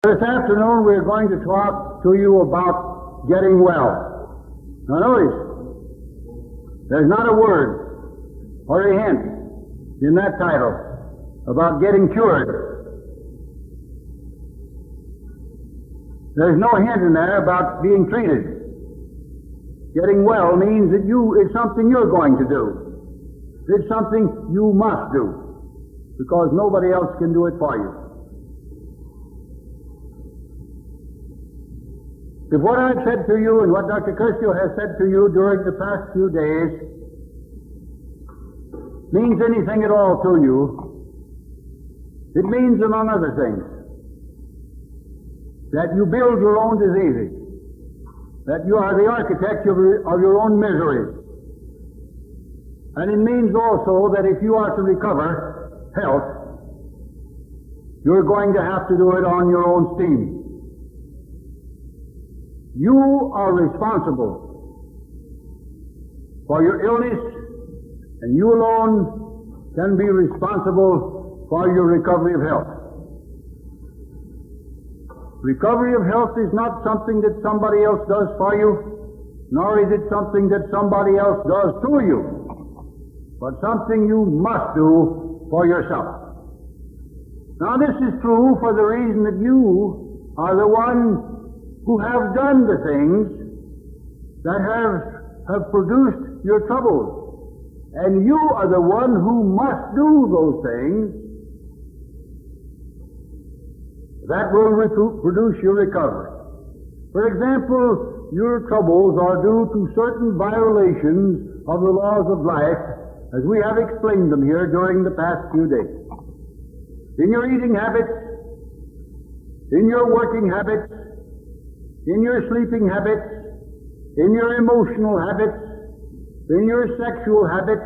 This afternoon we're going to talk to you about getting well. Now notice, there's not a word or a hint in that title about getting cured. There's no hint in there about being treated. Getting well means that it's something you're going to do. It's something you must do, because nobody else can do it for you. If what I've said to you and what Dr. Curcio has said to you during the past few days means anything at all to you, it means, among other things, that you build your own diseases, that you are the architect of your own miseries. And it means also that if you are to recover health, you're going to have to do it on your own steam. You are responsible for your illness, and you alone can be responsible for your recovery of health. Recovery of health is not something that somebody else does for you, nor is it something that somebody else does to you, but something you must do for yourself. Now this is true for the reason that you are the one who have done the things that have produced your troubles. And you are the one who must do those things that will produce your recovery. For example, your troubles are due to certain violations of the laws of life, as we have explained them here during the past few days. In your eating habits, in your working habits, in your sleeping habits, in your emotional habits, in your sexual habits,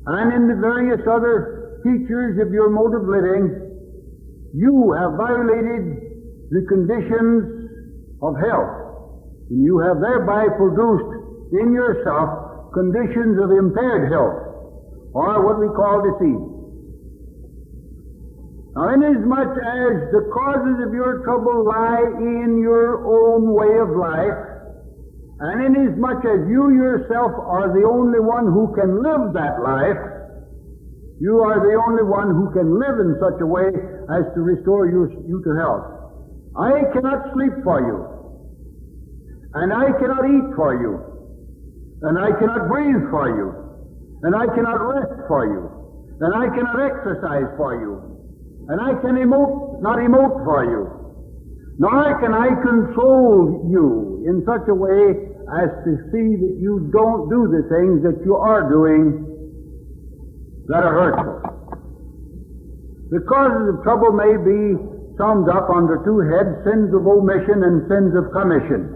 and in the various other features of your mode of living, you have violated the conditions of health. And you have thereby produced in yourself conditions of impaired health, or what we call disease. Now, inasmuch as the causes of your trouble lie in your own way of life, and inasmuch as you yourself are the only one who can live that life, you are the only one who can live in such a way as to restore you to health. I cannot sleep for you, and I cannot eat for you, and I cannot breathe for you, and I cannot rest for you, and I cannot exercise for you. And I can not emote for you, nor can I control you in such a way as to see that you don't do the things that you are doing that are hurtful. The causes of trouble may be summed up under two heads: sins of omission and sins of commission.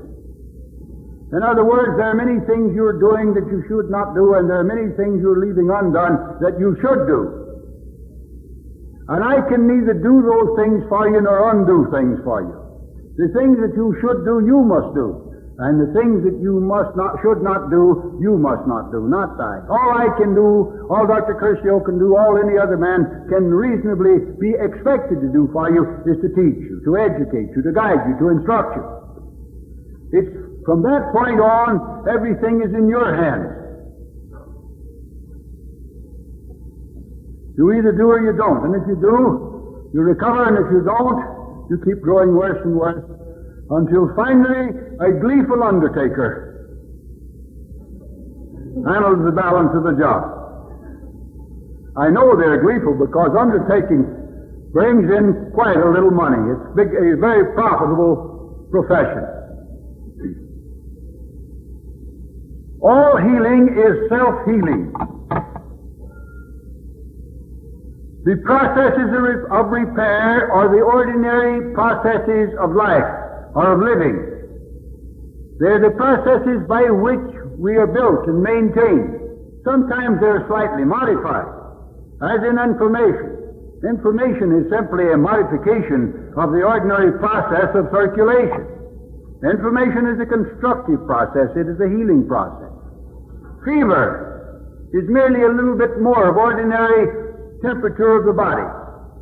In other words, there are many things you're doing that you should not do, and there are many things you're leaving undone that you should do. And I can neither do those things for you nor undo things for you. The things that you should do, you must do. And the things that you should not do, you must not do, not I. All I can do, all Dr. Curcio can do, all any other man can reasonably be expected to do for you is to teach you, to educate you, to guide you, to instruct you. It's from that point on, everything is in your hands. You either do or you don't. And if you do, you recover, and if you don't, you keep growing worse and worse until finally a gleeful undertaker handles the balance of the job. I know they're gleeful because undertaking brings in quite a little money. It's a very profitable profession. All healing is self-healing. The processes of repair are the ordinary processes of life, or of living. They're the processes by which we are built and maintained. Sometimes they're slightly modified, as in information. Information is simply a modification of the ordinary process of circulation. Information is a constructive process. It is a healing process. Fever is merely a little bit more of ordinary temperature of the body.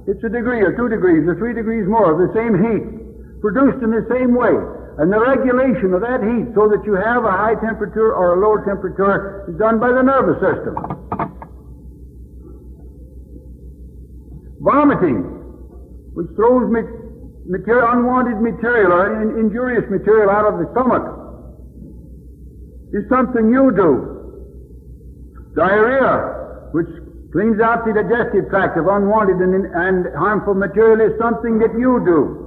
It's a degree or 2 degrees or 3 degrees more of the same heat, produced in the same way. And the regulation of that heat so that you have a high temperature or a low temperature is done by the nervous system. Vomiting, which throws unwanted material or injurious material out of the stomach, is something you do. Diarrhea, which cleans out the digestive tract of unwanted and harmful material, is something that you do.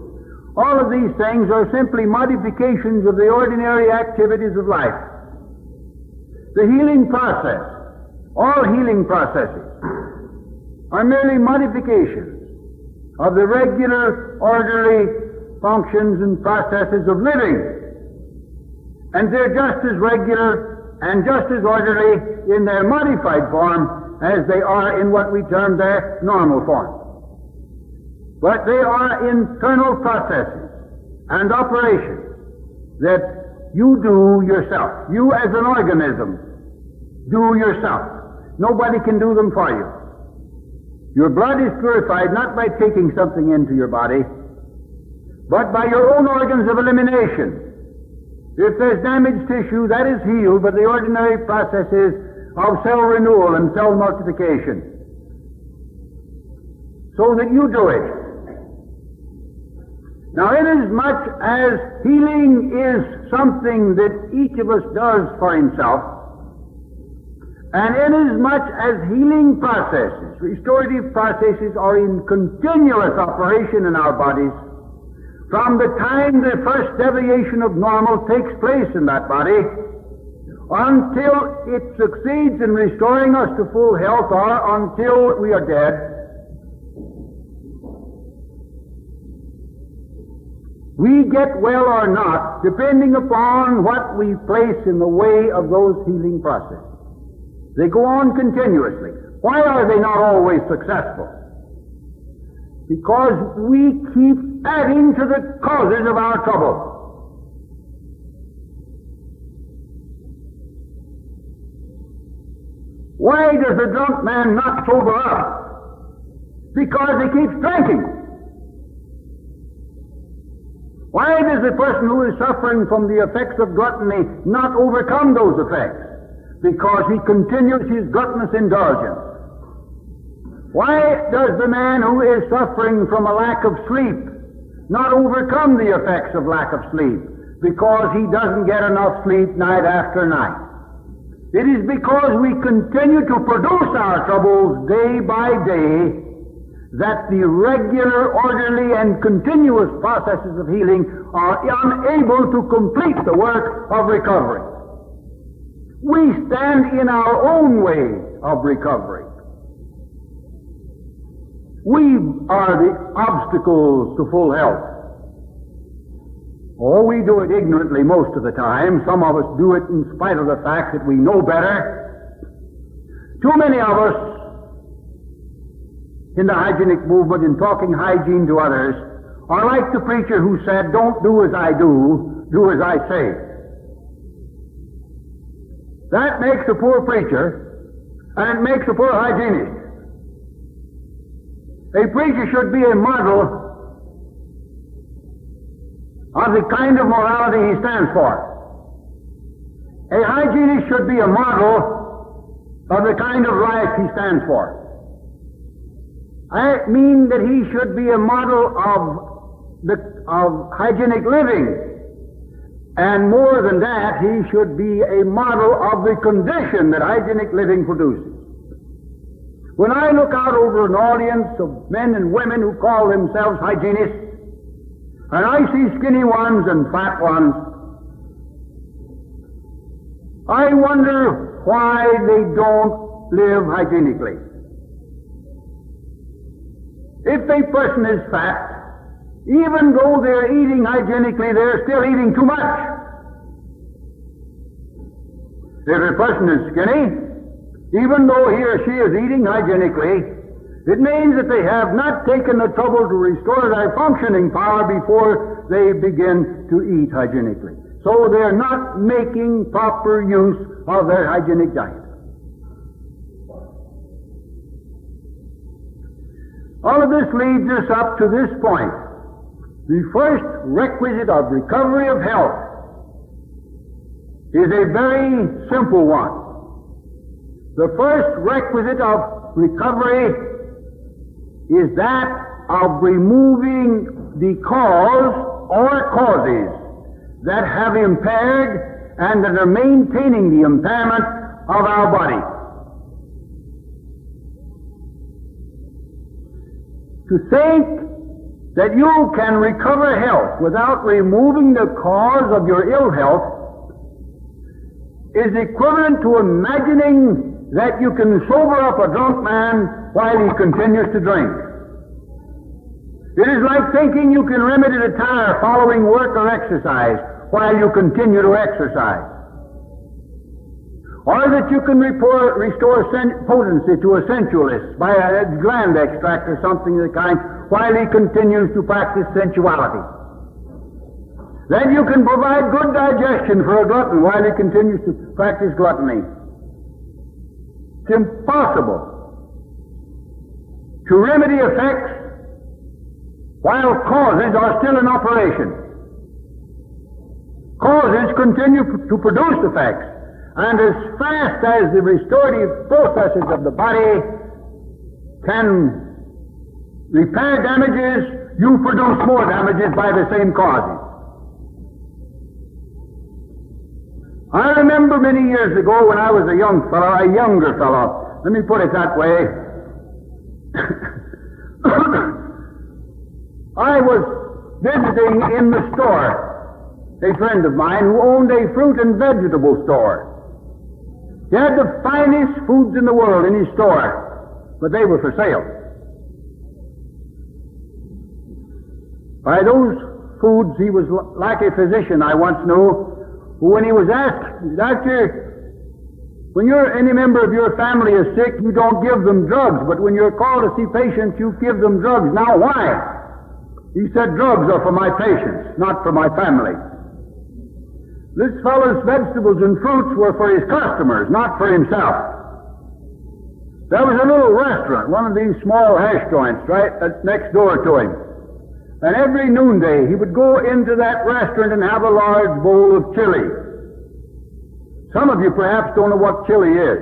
All of these things are simply modifications of the ordinary activities of life. The healing process, all healing processes, are merely modifications of the regular, orderly functions and processes of living. And they're just as regular and just as orderly in their modified form as they are in what we term their normal form. But they are internal processes and operations that you do yourself. You as an organism do yourself. Nobody can do them for you. Your blood is purified not by taking something into your body, but by your own organs of elimination. If there's damaged tissue, that is healed by the ordinary processes of cell renewal and cell multiplication. So that you do it. Now, inasmuch as healing is something that each of us does for himself, and inasmuch as healing processes, restorative processes, are in continuous operation in our bodies, from the time the first deviation of normal takes place in that body, until it succeeds in restoring us to full health, or until we are dead, we get well or not, depending upon what we place in the way of those healing processes. They go on continuously. Why are they not always successful? Because we keep adding to the causes of our trouble. Why does the drunk man not sober up? Because he keeps drinking. Why does the person who is suffering from the effects of gluttony not overcome those effects? Because he continues his gluttonous indulgence. Why does the man who is suffering from a lack of sleep not overcome the effects of lack of sleep? Because he doesn't get enough sleep night after night. It is because we continue to produce our troubles day by day that the regular, orderly, and continuous processes of healing are unable to complete the work of recovery. We stand in our own way of recovery. We are the obstacles to full health. Oh, we do it ignorantly most of the time. Some of us do it in spite of the fact that we know better. Too many of us in the hygienic movement, in talking hygiene to others, are like the preacher who said, "Don't do as I do, do as I say." That makes a poor preacher, and it makes a poor hygienist. A preacher should be a model of the kind of morality he stands for. A hygienist should be a model of the kind of life he stands for. I mean that he should be a model of hygienic living. And more than that, he should be a model of the condition that hygienic living produces. When I look out over an audience of men and women who call themselves hygienists, and I see skinny ones and fat ones, I wonder why they don't live hygienically. If a person is fat, even though they're eating hygienically, they're still eating too much. If a person is skinny, even though he or she is eating hygienically, it means that they have not taken the trouble to restore their functioning power before they begin to eat hygienically. So they're not making proper use of their hygienic diet. All of this leads us up to this point. The first requisite of recovery of health is a very simple one. The first requisite of recovery is that of removing the cause or causes that have impaired and that are maintaining the impairment of our body. To think that you can recover health without removing the cause of your ill health is equivalent to imagining that you can sober up a drunk man while he continues to drink. It is like thinking you can remedy the tire following work or exercise while you continue to exercise. Or that you can restore potency to a sensualist by a gland extract or something of the kind while he continues to practice sensuality. Then you can provide good digestion for a glutton while he continues to practice gluttony. It's impossible to remedy effects while causes are still in operation. Causes continue to produce effects, and as fast as the restorative processes of the body can repair damages, you produce more damages by the same causes. I remember many years ago when I was a younger fellow, let me put it that way, I was visiting in the store a friend of mine who owned a fruit and vegetable store. He had the finest foods in the world in his store, but they were for sale. By those foods, he was like a physician I once knew, who when he was asked, "Doctor, when any member of your family is sick, you don't give them drugs, but when you're called to see patients, you give them drugs. Now why?" He said, "Drugs are for my patients, not for my family." This fellow's vegetables and fruits were for his customers, not for himself. There was a little restaurant, one of these small hash joints, right next door to him. And every noonday he would go into that restaurant and have a large bowl of chili. Some of you perhaps don't know what chili is.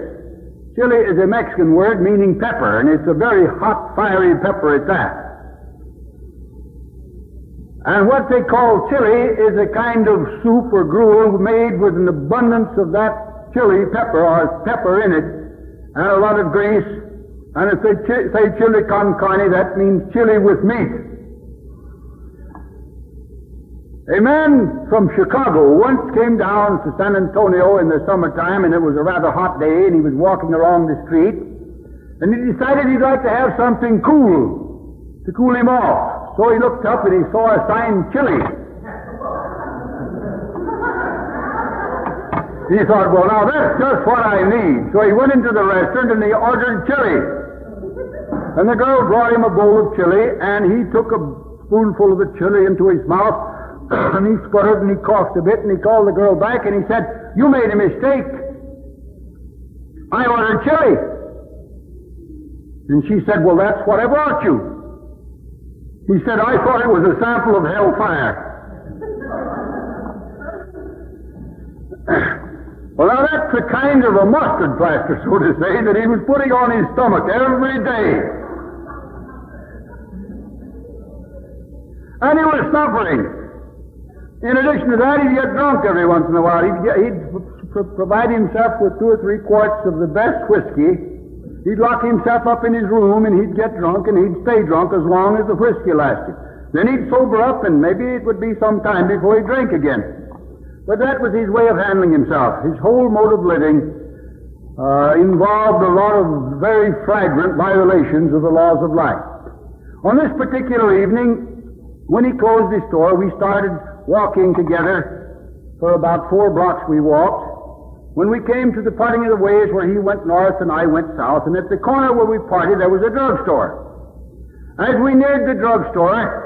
Chili is a Mexican word meaning pepper, and it's a very hot, fiery pepper at that. And what they call chili is a kind of soup or gruel made with an abundance of that chili pepper or pepper in it, and a lot of grease. And if they say chili con carne, that means chili with meat. A man from Chicago once came down to San Antonio in the summertime, and it was a rather hot day, and he was walking along the street, and he decided he'd like to have something cool to cool him off. So he looked up and he saw a sign, chili. He thought, well, now that's just what I need. So he went into the restaurant and he ordered chili. And the girl brought him a bowl of chili, and he took a spoonful of the chili into his mouth, and he sputtered and he coughed a bit, and he called the girl back and he said, "You made a mistake. I ordered chili." And she said, "Well, that's what I brought you." He said, "I thought it was a sample of hellfire." Well, now that's a kind of a mustard plaster, so to say, that he was putting on his stomach every day. And he was suffering. In addition to that, he'd get drunk every once in a while. He'd provide himself with 2 or 3 quarts of the best whiskey. He'd lock himself up in his room, and he'd get drunk, and he'd stay drunk as long as the whiskey lasted. Then he'd sober up, and maybe it would be some time before he'd drink again. But that was his way of handling himself. His whole mode of living involved a lot of very flagrant violations of the laws of life. On this particular evening, when he closed his store, we started walking together. For about 4 blocks we walked. When we came to the parting of the ways where he went north and I went south, and at the corner where we parted there was a drugstore. As we neared the drugstore,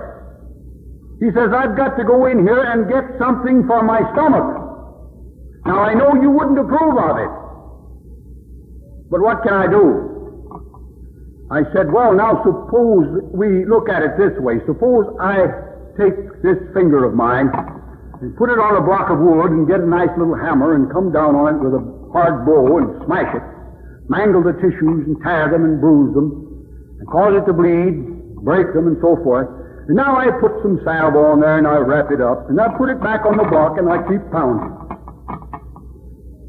he says, "I've got to go in here and get something for my stomach. Now I know you wouldn't approve of it, but what can I do?" I said, well, now suppose we look at it this way. Suppose I take this finger of mine and put it on a block of wood and get a nice little hammer and come down on it with a hard blow and smash it, mangle the tissues and tear them and bruise them and cause it to bleed, break them and so forth. And now I put some salve on there and I wrap it up and I put it back on the block and I keep pounding.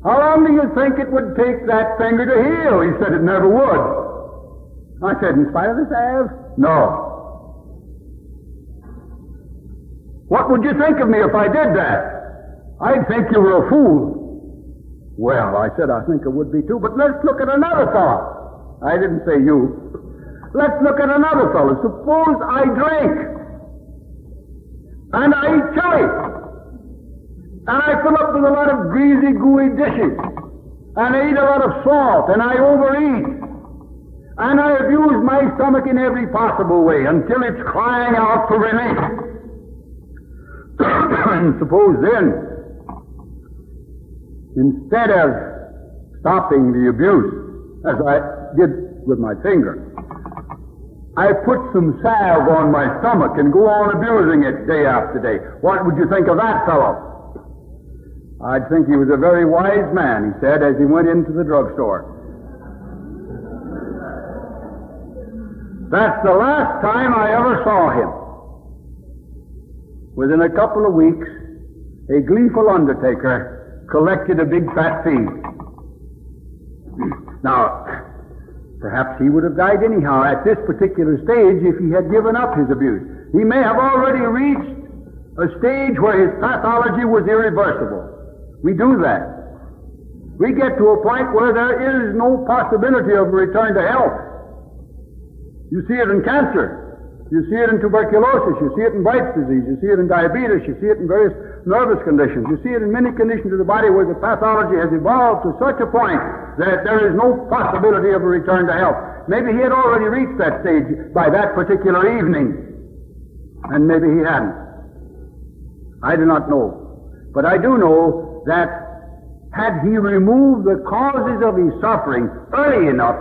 How long do you think it would take that finger to heal? He said it never would. I said, in spite of the salve? No. What would you think of me if I did that? I'd think you were a fool. Well, I said, I think I would be too, but let's look at another fellow. I didn't say you. Let's look at another fellow. Suppose I drink, and I eat chili, and I fill up with a lot of greasy, gooey dishes, and I eat a lot of salt, and I overeat, and I abuse my stomach in every possible way until it's crying out for relief. And suppose then, instead of stopping the abuse, as I did with my finger, I put some salve on my stomach and go on abusing it day after day. What would you think of that fellow? I'd think he was a very wise man, he said, as he went into the drugstore. That's the last time I ever saw him. Within a couple of weeks, a gleeful undertaker collected a big fat fee. Now, perhaps he would have died anyhow at this particular stage if he had given up his abuse. He may have already reached a stage where his pathology was irreversible. We do that. We get to a point where there is no possibility of a return to health. You see it in cancer. You see it in tuberculosis. You see it in Bright's disease. You see it in diabetes. You see it in various nervous conditions. You see it in many conditions of the body where the pathology has evolved to such a point that there is no possibility of a return to health. Maybe he had already reached that stage by that particular evening, and maybe he hadn't. I do not know. But I do know that had he removed the causes of his suffering early enough,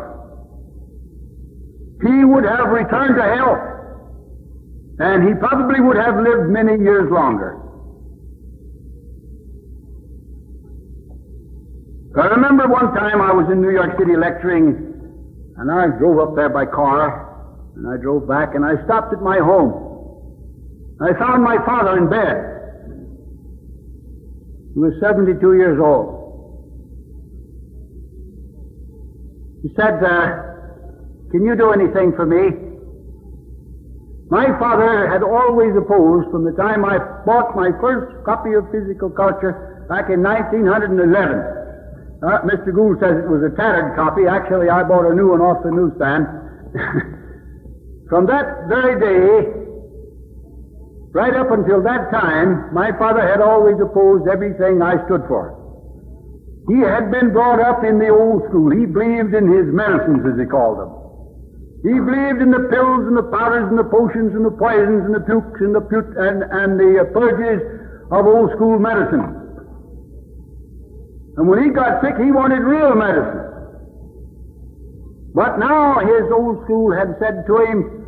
he would have returned to health. And he probably would have lived many years longer. I remember one time I was in New York City lecturing, and I drove up there by car, and I drove back, and I stopped at my home. I found my father in bed. He was 72 years old. He said, can you do anything for me? My father had always opposed, from the time I bought my first copy of Physical Culture back in 1911. Mr. Gould says it was a tattered copy. Actually, I bought a new one off the newsstand. From that very day, right up until that time, my father had always opposed everything I stood for. He had been brought up in the old school. He believed in his medicines, as he called them. He believed in the pills and the powders and the potions and the poisons and the pukes and the purges of old school medicine. And when he got sick, he wanted real medicine. But now his old school had said to him,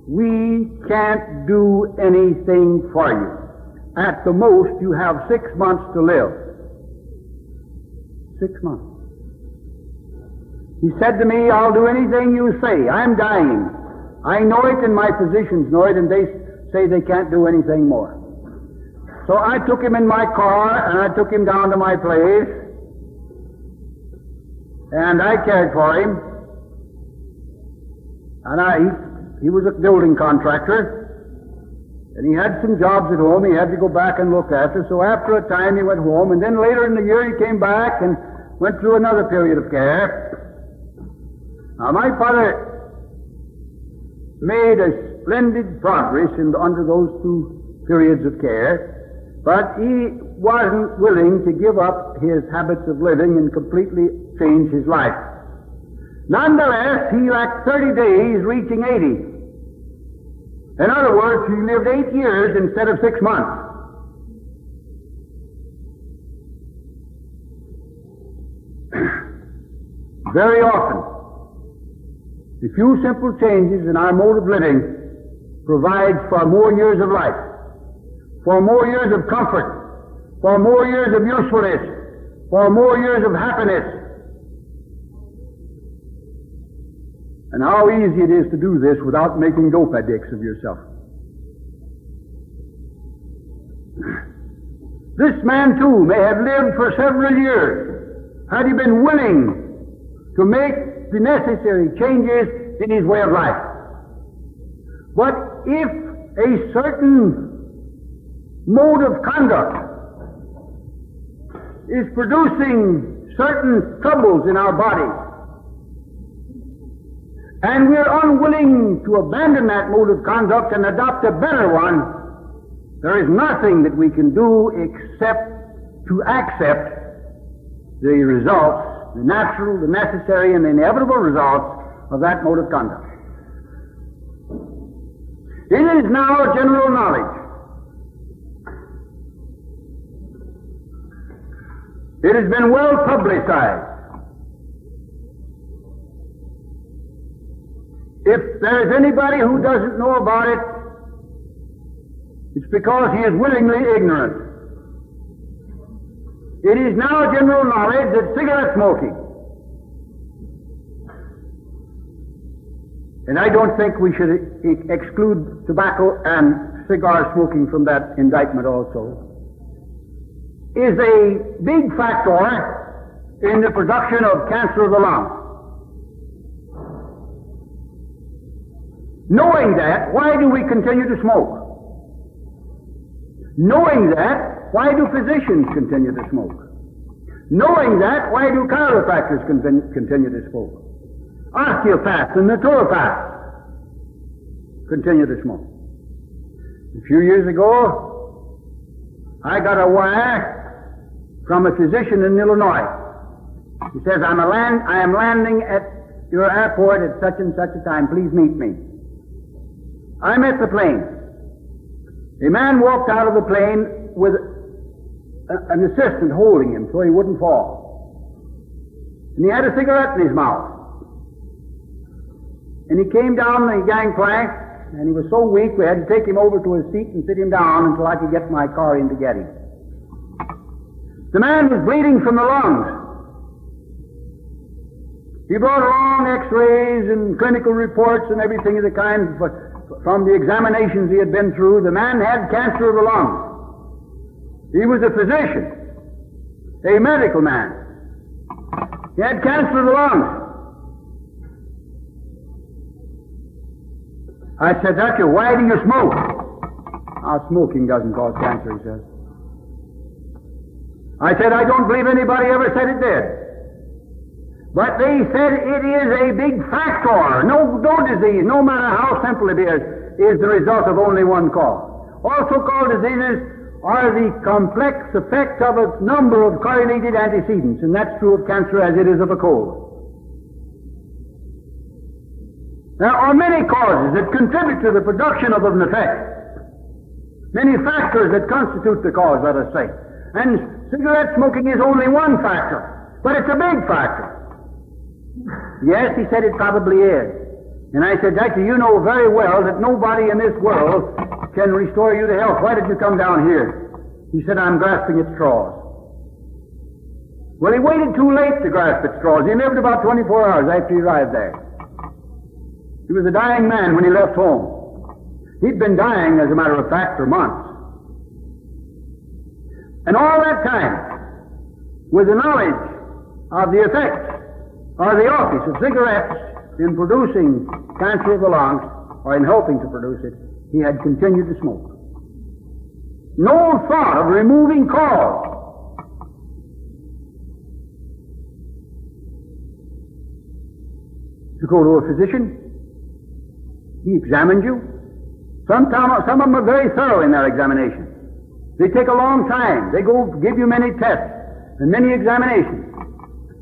we can't do anything for you. At the most, you have 6 months to live. 6 months. He said to me, I'll do anything you say. I'm dying. I know it and my physicians know it, and they say they can't do anything more. So I took him in my car and I took him down to my place and I cared for him. And he was a building contractor and he had some jobs at home he had to go back and look after. So after a time he went home, and then later in the year he came back and went through another period of care. Now, my father made a splendid progress under those 2 periods of care, but he wasn't willing to give up his habits of living and completely change his life. Nonetheless, he lacked 30 days reaching 80. In other words, he lived 8 years instead of 6 months. Very often, A few simple changes in our mode of living provides for more years of life, for more years of comfort, for more years of usefulness, for more years of happiness. And how easy it is to do this without making dope addicts of yourself. This man too may have lived for several years had he been willing to make the necessary changes in his way of life. But if a certain mode of conduct is producing certain troubles in our body, and we're unwilling to abandon that mode of conduct and adopt a better one, there is nothing that we can do except to accept the results, the natural, the necessary, and the inevitable results of that mode of conduct. It is now general knowledge. It has been well publicized. If there is anybody who doesn't know about it, it's because he is willingly ignorant. It is now general knowledge that cigarette smoking, and I don't think we should exclude tobacco and cigar smoking from that indictment also, is a big factor in the production of cancer of the lung. Knowing that, why do we continue to smoke? Knowing that, why do physicians continue to smoke? Knowing that, why do chiropractors continue to smoke? Osteopaths and naturopaths continue to smoke. A few years ago, I got a wire from a physician in Illinois. He says, I am landing at your airport at such and such a time. Please meet me. I met the plane. A man walked out of the plane with an assistant holding him so he wouldn't fall. And he had a cigarette in his mouth. And he came down the gangplank, and he was so weak we had to take him over to his seat and sit him down until I could get my car in to get him. The man was bleeding from the lungs. He brought along x-rays and clinical reports and everything of the kind from the examinations he had been through. The man had cancer of the lungs. He was a physician, a medical man. He had cancer of the lungs. I said, Doctor, why do you smoke? Smoking doesn't cause cancer, he says. I said, I don't believe anybody ever said it did. But they said it is a big factor. No disease, no matter how simple it is the result of only one cause. Also called diseases are the complex effect of a number of correlated antecedents, and that's true of cancer as it is of a cold. There are many causes that contribute to the production of an effect. Many factors that constitute the cause, let us say. And cigarette smoking is only one factor, but it's a big factor. Yes, he said it probably is. And I said, Doctor, you know very well that nobody in this world can restore you to health. Why did you come down here? He said, I'm grasping at straws. Well, he waited too late to grasp at straws. He lived about 24 hours after he arrived there. He was a dying man when he left home. He'd been dying, as a matter of fact, for months. And all that time, with the knowledge of the effects or the office of cigarettes in producing cancer of the lungs, or in helping to produce it, he had continued to smoke. No thought of removing cause. You go to a physician, he examines you. Some of them are very thorough in their examination. They take a long time. They go give you many tests and many examinations.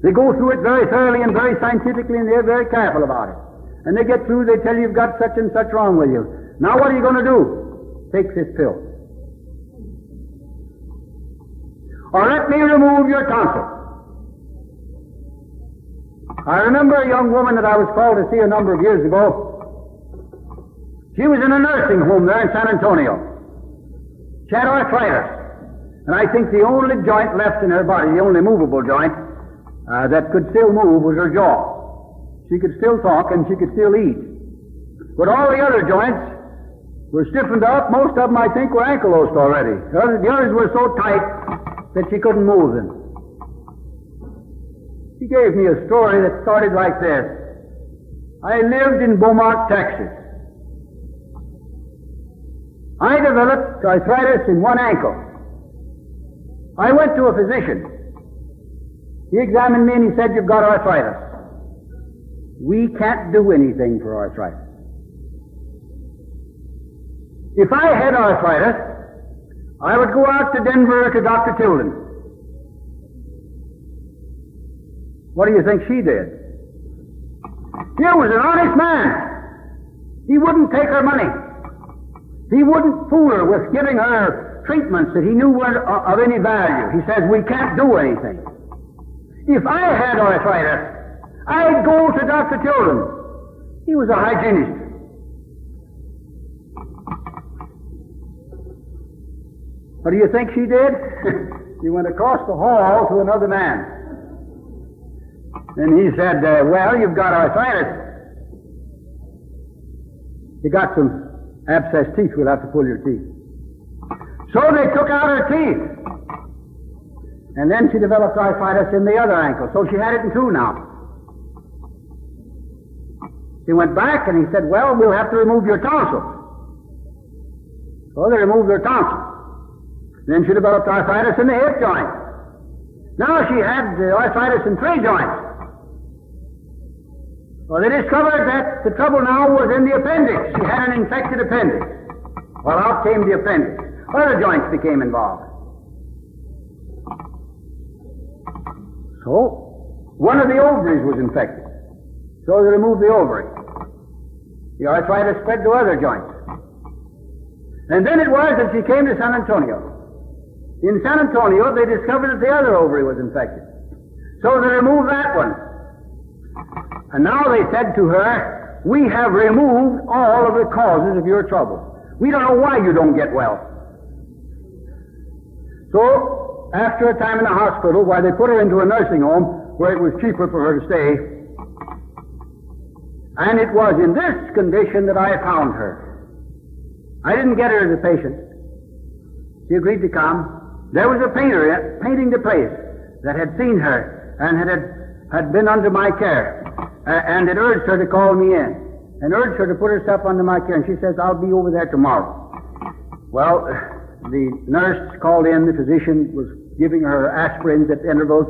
They go through it very thoroughly and very scientifically, and they're very careful about it. And they get through, they tell you you've got such and such wrong with you. Now what are you going to do? Take this pill. Or let me remove your tonsil. I remember a young woman that I was called to see a number of years ago. She was in a nursing home there in San Antonio. She had arthritis. And I think the only joint left in her body, the only movable joint, that could still move was her jaw. She could still talk and she could still eat. But all the other joints were stiffened up. Most of them, I think, were ankylosed already. The others were so tight that she couldn't move them. She gave me a story that started like this. I lived in Beaumont, Texas. I developed arthritis in one ankle. I went to a physician. He examined me and he said, "You've got arthritis. We can't do anything for arthritis." If I had arthritis, I would go out to Denver to Dr. Tilden. What do you think she did? Here was an honest man. He wouldn't take her money. He wouldn't fool her with giving her treatments that he knew weren't of any value. He says, "We can't do anything." If I had arthritis, I'd go to Dr. Tilden. He was a hygienist. What do you think she did? She went across the hall to another man. And he said, "Well, you've got arthritis. You got some abscessed teeth. We'll have to pull your teeth." So they took out her teeth. And then she developed arthritis in the other ankle. So she had it in two now. She went back and he said, "Well, we'll have to remove your tonsils." So they removed her tonsils. Then she developed arthritis in the hip joint. Now she had arthritis in three joints. Well, they discovered that the trouble now was in the appendix. She had an infected appendix. Well, out came the appendix. Other joints became involved. So, one of the ovaries was infected. So they removed the ovary. The arthritis spread to other joints. And then it was that she came to San Antonio. In San Antonio, they discovered that the other ovary was infected. So they removed that one. And now they said to her, "We have removed all of the causes of your trouble. We don't know why you don't get well." So, after a time in the hospital, while they put her into a nursing home where it was cheaper for her to stay, and it was in this condition that I found her. I didn't get her as a patient. She agreed to come. There was a painter painting the place that had seen her and had been under my care. And it urged her to call me in, and urged her to put herself under my care. And she says, "I'll be over there tomorrow." Well, the nurse called in, the physician was giving her aspirins at intervals,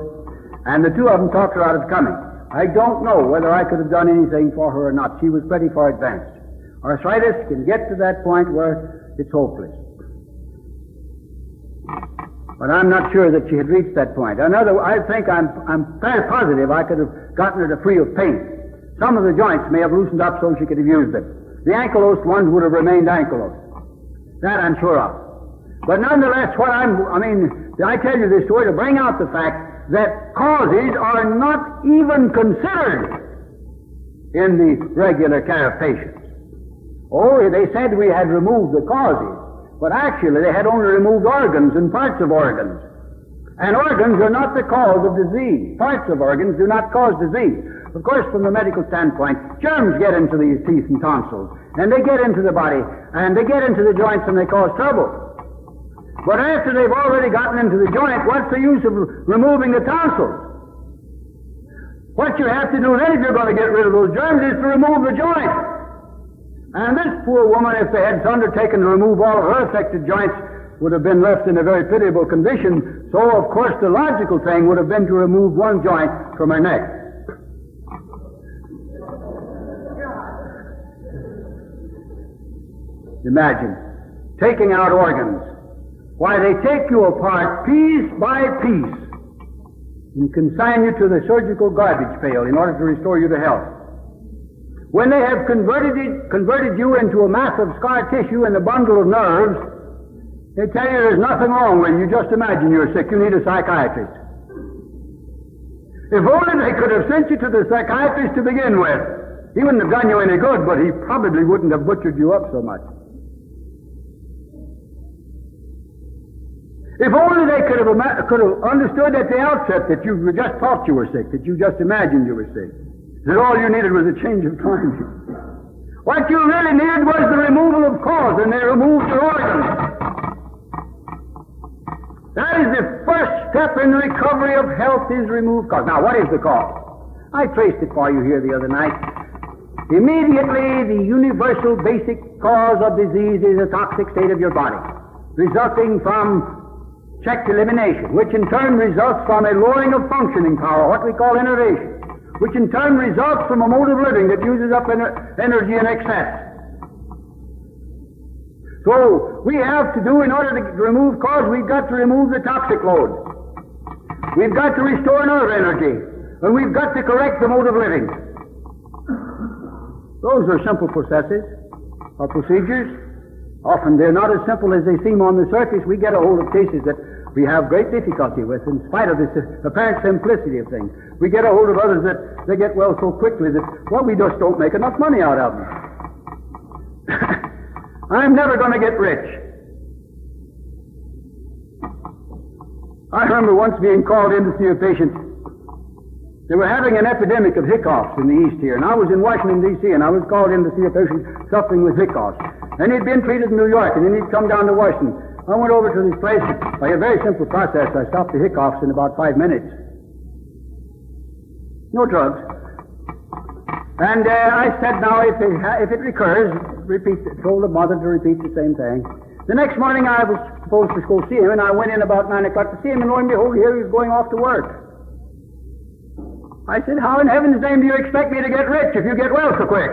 and the two of them talked her out of coming. I don't know whether I could have done anything for her or not. She was pretty far advanced. Arthritis can get to that point where it's hopeless. But I'm not sure that she had reached that point. I think I'm very positive I could have gotten her to free of pain. Some of the joints may have loosened up so she could have used them. The ankylosed ones would have remained ankylosed. That I'm sure of. But nonetheless, I tell you this story to bring out the fact that causes are not even considered in the regular care of patients. Oh, they said we had removed the causes. But actually, they had only removed organs and parts of organs. And organs are not the cause of disease. Parts of organs do not cause disease. Of course, from the medical standpoint, germs get into these teeth and tonsils, and they get into the body, and they get into the joints, and they cause trouble. But after they've already gotten into the joint, what's the use of removing the tonsils? What you have to do then, if you're going to get rid of those germs, is to remove the joint. And this poor woman, if they had undertaken to remove all of her affected joints, would have been left in a very pitiable condition. So, of course, the logical thing would have been to remove one joint from her neck. Imagine taking out organs. Why, they take you apart piece by piece and consign you to the surgical garbage pail in order to restore you to health. When they have converted you into a mass of scar tissue and a bundle of nerves, they tell you there's nothing wrong with you. Just imagine you're sick. You need a psychiatrist. If only they could have sent you to the psychiatrist to begin with. He wouldn't have done you any good, but he probably wouldn't have butchered you up so much. If only they could have understood at the outset that you just thought you were sick, that you just imagined you were sick, that all you needed was a change of climate. What you really needed was the removal of cause, and they removed your organs. That is the first step in recovery of health, is remove cause. Now, what is the cause? I traced it for you here the other night. Immediately, the universal basic cause of disease is a toxic state of your body, resulting from checked elimination, which in turn results from a lowering of functioning power, what we call innervation, which in turn results from a mode of living that uses up energy in excess. So we have to do, in order to remove cause, we've got to remove the toxic load. We've got to restore nerve energy, and we've got to correct the mode of living. Those are simple processes or procedures. Often they're not as simple as they seem on the surface. We get a hold of cases that we have great difficulty with, in spite of this apparent simplicity of things. We get a hold of others that they get well so quickly that, well, we just don't make enough money out of them. I'm never going to get rich. I remember once being called in to see a patient. They were having an epidemic of hiccoughs in the East here, and I was in Washington, D.C., and I was called in to see a patient suffering with hiccoughs. And he'd been treated in New York, and then he'd come down to Washington. I went over to this place. By a very simple process, I stopped the hiccoughs in about 5 minutes. No drugs. And I said, now, if it recurs, told the mother to repeat the same thing. The next morning, I was supposed to go see him, and I went in about 9 o'clock to see him, and lo and behold, here he was going off to work. I said, how in heaven's name do you expect me to get rich if you get well so quick?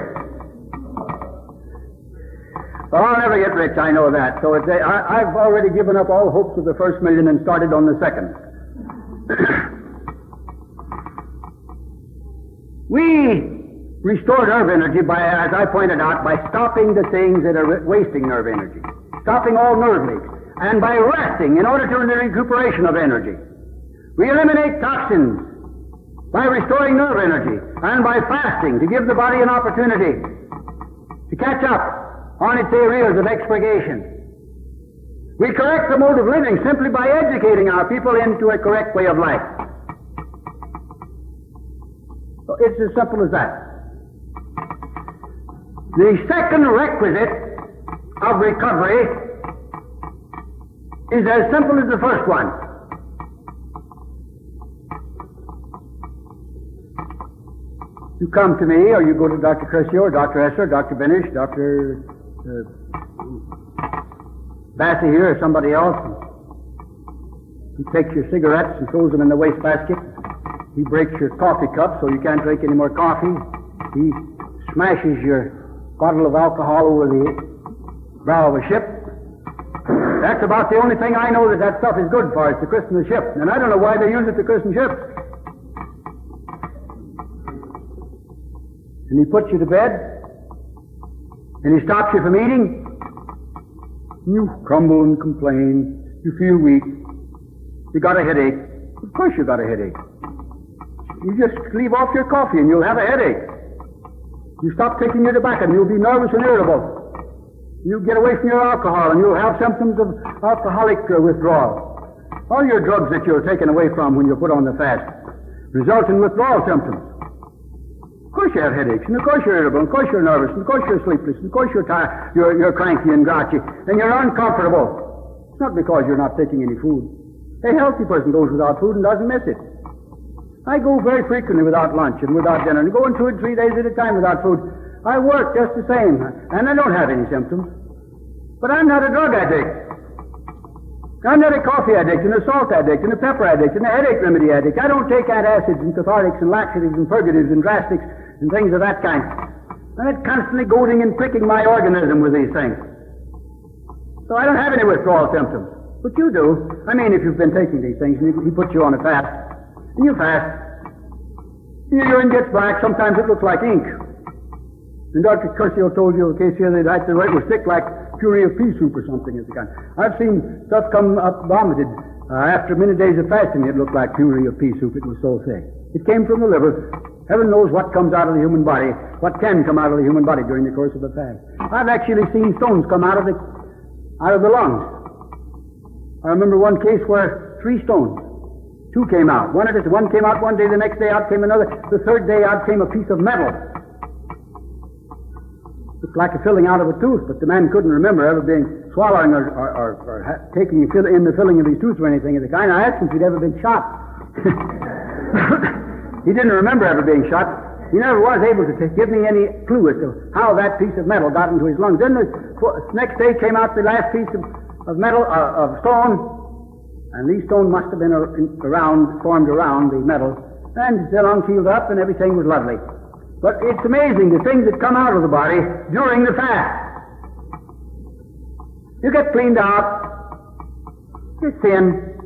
Well, I'll never get rich, I know that. So I've already given up all hopes of the first million and started on the second. We restore nerve energy by, as I pointed out, by stopping the things that are wasting nerve energy, stopping all nerve leaks, and by resting in order to the recuperation of energy. We eliminate toxins by restoring nerve energy, and by fasting to give the body an opportunity to catch up on its areas of expurgation. We correct the mode of living simply by educating our people into a correct way of life. So it's as simple as that. The second requisite of recovery is as simple as the first one. You come to me, or you go to Dr. Curcio, or Dr. Esser, Dr. Benish, Dr. Bassey here, or somebody else. He takes your cigarettes and throws them in the wastebasket. He breaks your coffee cup so you can't drink any more coffee. He smashes your bottle of alcohol over the bow of a ship. That's about the only thing I know that stuff is good for, is to christen the ship. And I don't know why they use it to christen ships. And he puts you to bed, and he stops you from eating. You crumble and complain. You feel weak. You got a headache. Of course you got a headache. You just leave off your coffee and you'll have a headache. You stop taking your tobacco and you'll be nervous and irritable. You get away from your alcohol and you'll have symptoms of alcoholic withdrawal. All your drugs that you're taken away from when you're put on the fast result in withdrawal symptoms. Of course you have headaches, and of course you're irritable, and of course you're nervous, and of course you're sleepless, and of course you're tired, you're cranky and grouchy, and you're uncomfortable. It's not because you're not taking any food. A healthy person goes without food and doesn't miss it. I go very frequently without lunch and without dinner, and go in 2 or 3 days at a time without food. I work just the same, and I don't have any symptoms. But I'm not a drug addict. I'm not a coffee addict, and a salt addict, and a pepper addict, and a headache remedy addict. I don't take antacids and cathartics and laxatives and purgatives and drastics and things of that kind. I'm not constantly goading and pricking my organism with these things. So I don't have any withdrawal symptoms. But you do. I mean, if you've been taking these things, and he puts you on a fast, and you fast, your urine gets black. Sometimes it looks like ink. And Dr. Curcio told you a case the other night that it was thick like puree of pea soup or something of the kind. I've seen stuff come up vomited after many days of fasting. It looked like puree of pea soup. It was so thick. It came from the liver. Heaven knows what comes out of the human body, what can come out of the human body during the course of a fast. I've actually seen stones come out of the lungs. I remember one case where 3 stones, 2 came out. One came out one day, the next day out came another, the third day out came a piece of metal. Looked like a filling out of a tooth, but the man couldn't remember ever swallowing or taking in the filling of his tooth or anything of the kind. I asked him if he'd ever been shot. He didn't remember ever being shot. He never was able to give me any clue as to how that piece of metal got into his lungs. Then the next day came out the last piece of metal, of stone, and these stones must have been formed around the metal, and the lung healed up and everything was lovely. But it's amazing the things that come out of the body during the fast. You get cleaned out, you're thin,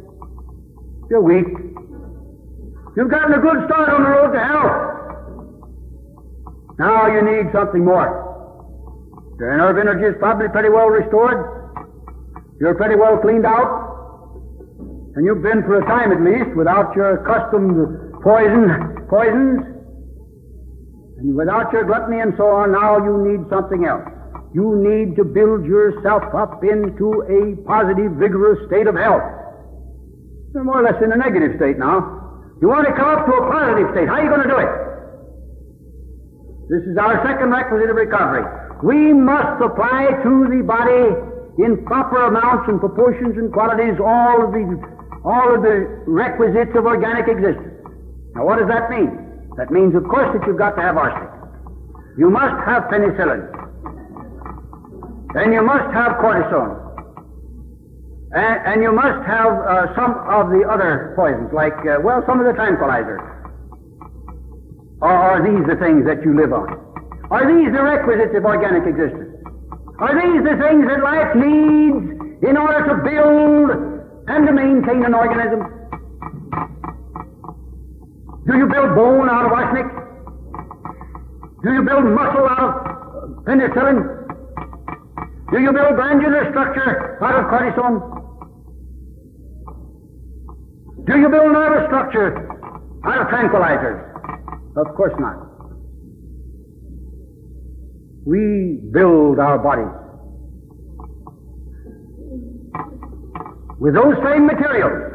you're weak, you've gotten a good start on the road to health. Now you need something more. Your nerve energy is probably pretty well restored. You're pretty well cleaned out. And you've been for a time at least without your accustomed poisons, and without your gluttony and so on. Now you need something else. You need to build yourself up into a positive, vigorous state of health. You're more or less in a negative state now. You want to come up to a positive state. How are you going to do it? This is our second requisite of recovery. We must supply to the body in proper amounts and proportions and qualities all of the requisites of organic existence. Now what does that mean? That means, of course, that you've got to have arsenic. You must have penicillin. Then you must have cortisone. And you must have some of the other poisons, like, some of the tranquilizers. Or are these the things that you live on? Are these the requisites of organic existence? Are these the things that life needs in order to build and to maintain an organism? Do you build bone out of arsenic? Do you build muscle out of penicillin? Do you build glandular structure out of cortisone? Do you build nervous structure out of tranquilizers? Of course not. We build our bodies with those same materials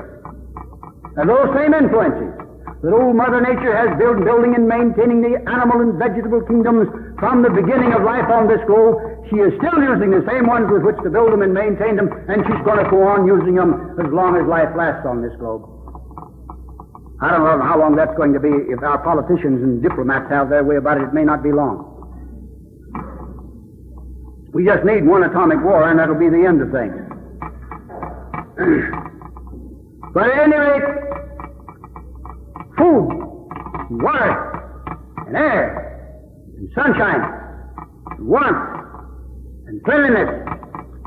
and those same influences that old Mother Nature has building and maintaining the animal and vegetable kingdoms from the beginning of life on this globe. She is still using the same ones with which to build them and maintain them, and she's going to go on using them as long as life lasts on this globe. I don't know how long that's going to be. If our politicians and diplomats have their way about it, it may not be long. We just need one atomic war, and that'll be the end of things. But at any rate, food, and water, and air, and sunshine, and warmth, and cleanliness,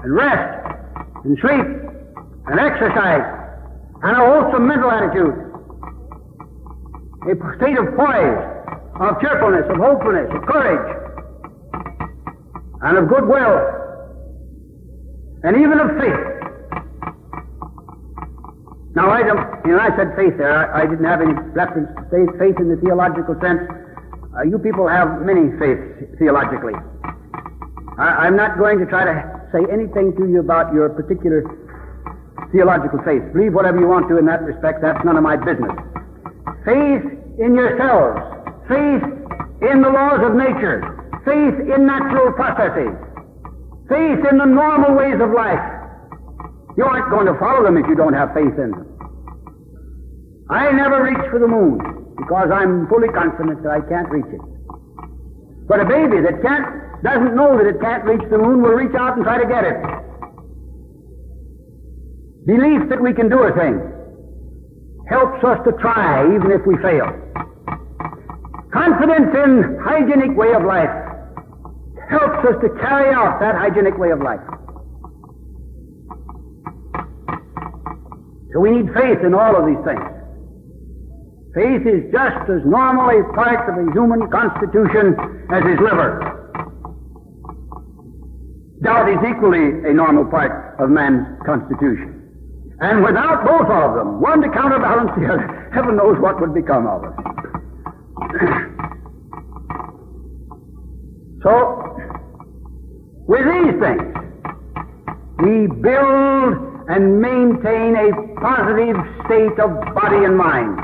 and rest, and sleep, and exercise, and a wholesome mental attitude, a state of poise, of cheerfulness, of hopefulness, of courage, and of goodwill, and even of faith. Now, I said faith there. I didn't have any reference to faith in the theological sense. You people have many faiths theologically. I'm not going to try to say anything to you about your particular theological faith. Believe whatever you want to in that respect. That's none of my business. Faith in yourselves. Faith in the laws of nature. Faith in natural processes. Faith in the normal ways of life. You aren't going to follow them if you don't have faith in them. I never reach for the moon because I'm fully confident that I can't reach it. But a baby that doesn't know that it can't reach the moon will reach out and try to get it. Belief that we can do a thing helps us to try even if we fail. Confidence in hygienic way of life helps us to carry out that hygienic way of life. So we need faith in all of these things. Faith is just as normal a part of the human constitution as his liver. Doubt is equally a normal part of man's constitution. And without both of them, one to counterbalance the other, heaven knows what would become of us. So, with these things, we build and maintain a positive state of body and mind.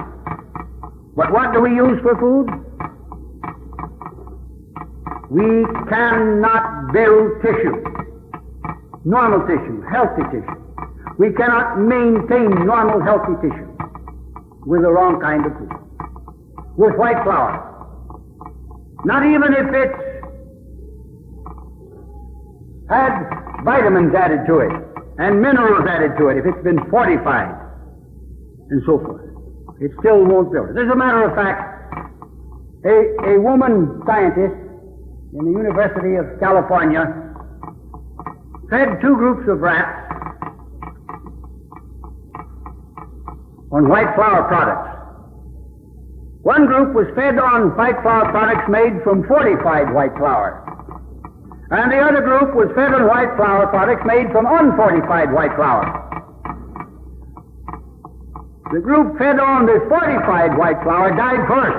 But what do we use for food? We cannot build tissue, normal tissue, healthy tissue. We cannot maintain normal, healthy tissue with the wrong kind of food, with white flour. Not even if it's had vitamins added to it and minerals added to it, if it's been fortified and so forth. It still won't build it. As a matter of fact, a woman scientist in the University of California fed two groups of rats on white flour products. One group was fed on white flour products made from fortified white flour. And the other group was fed on white flour products made from unfortified white flour. The group fed on the fortified white flour died first.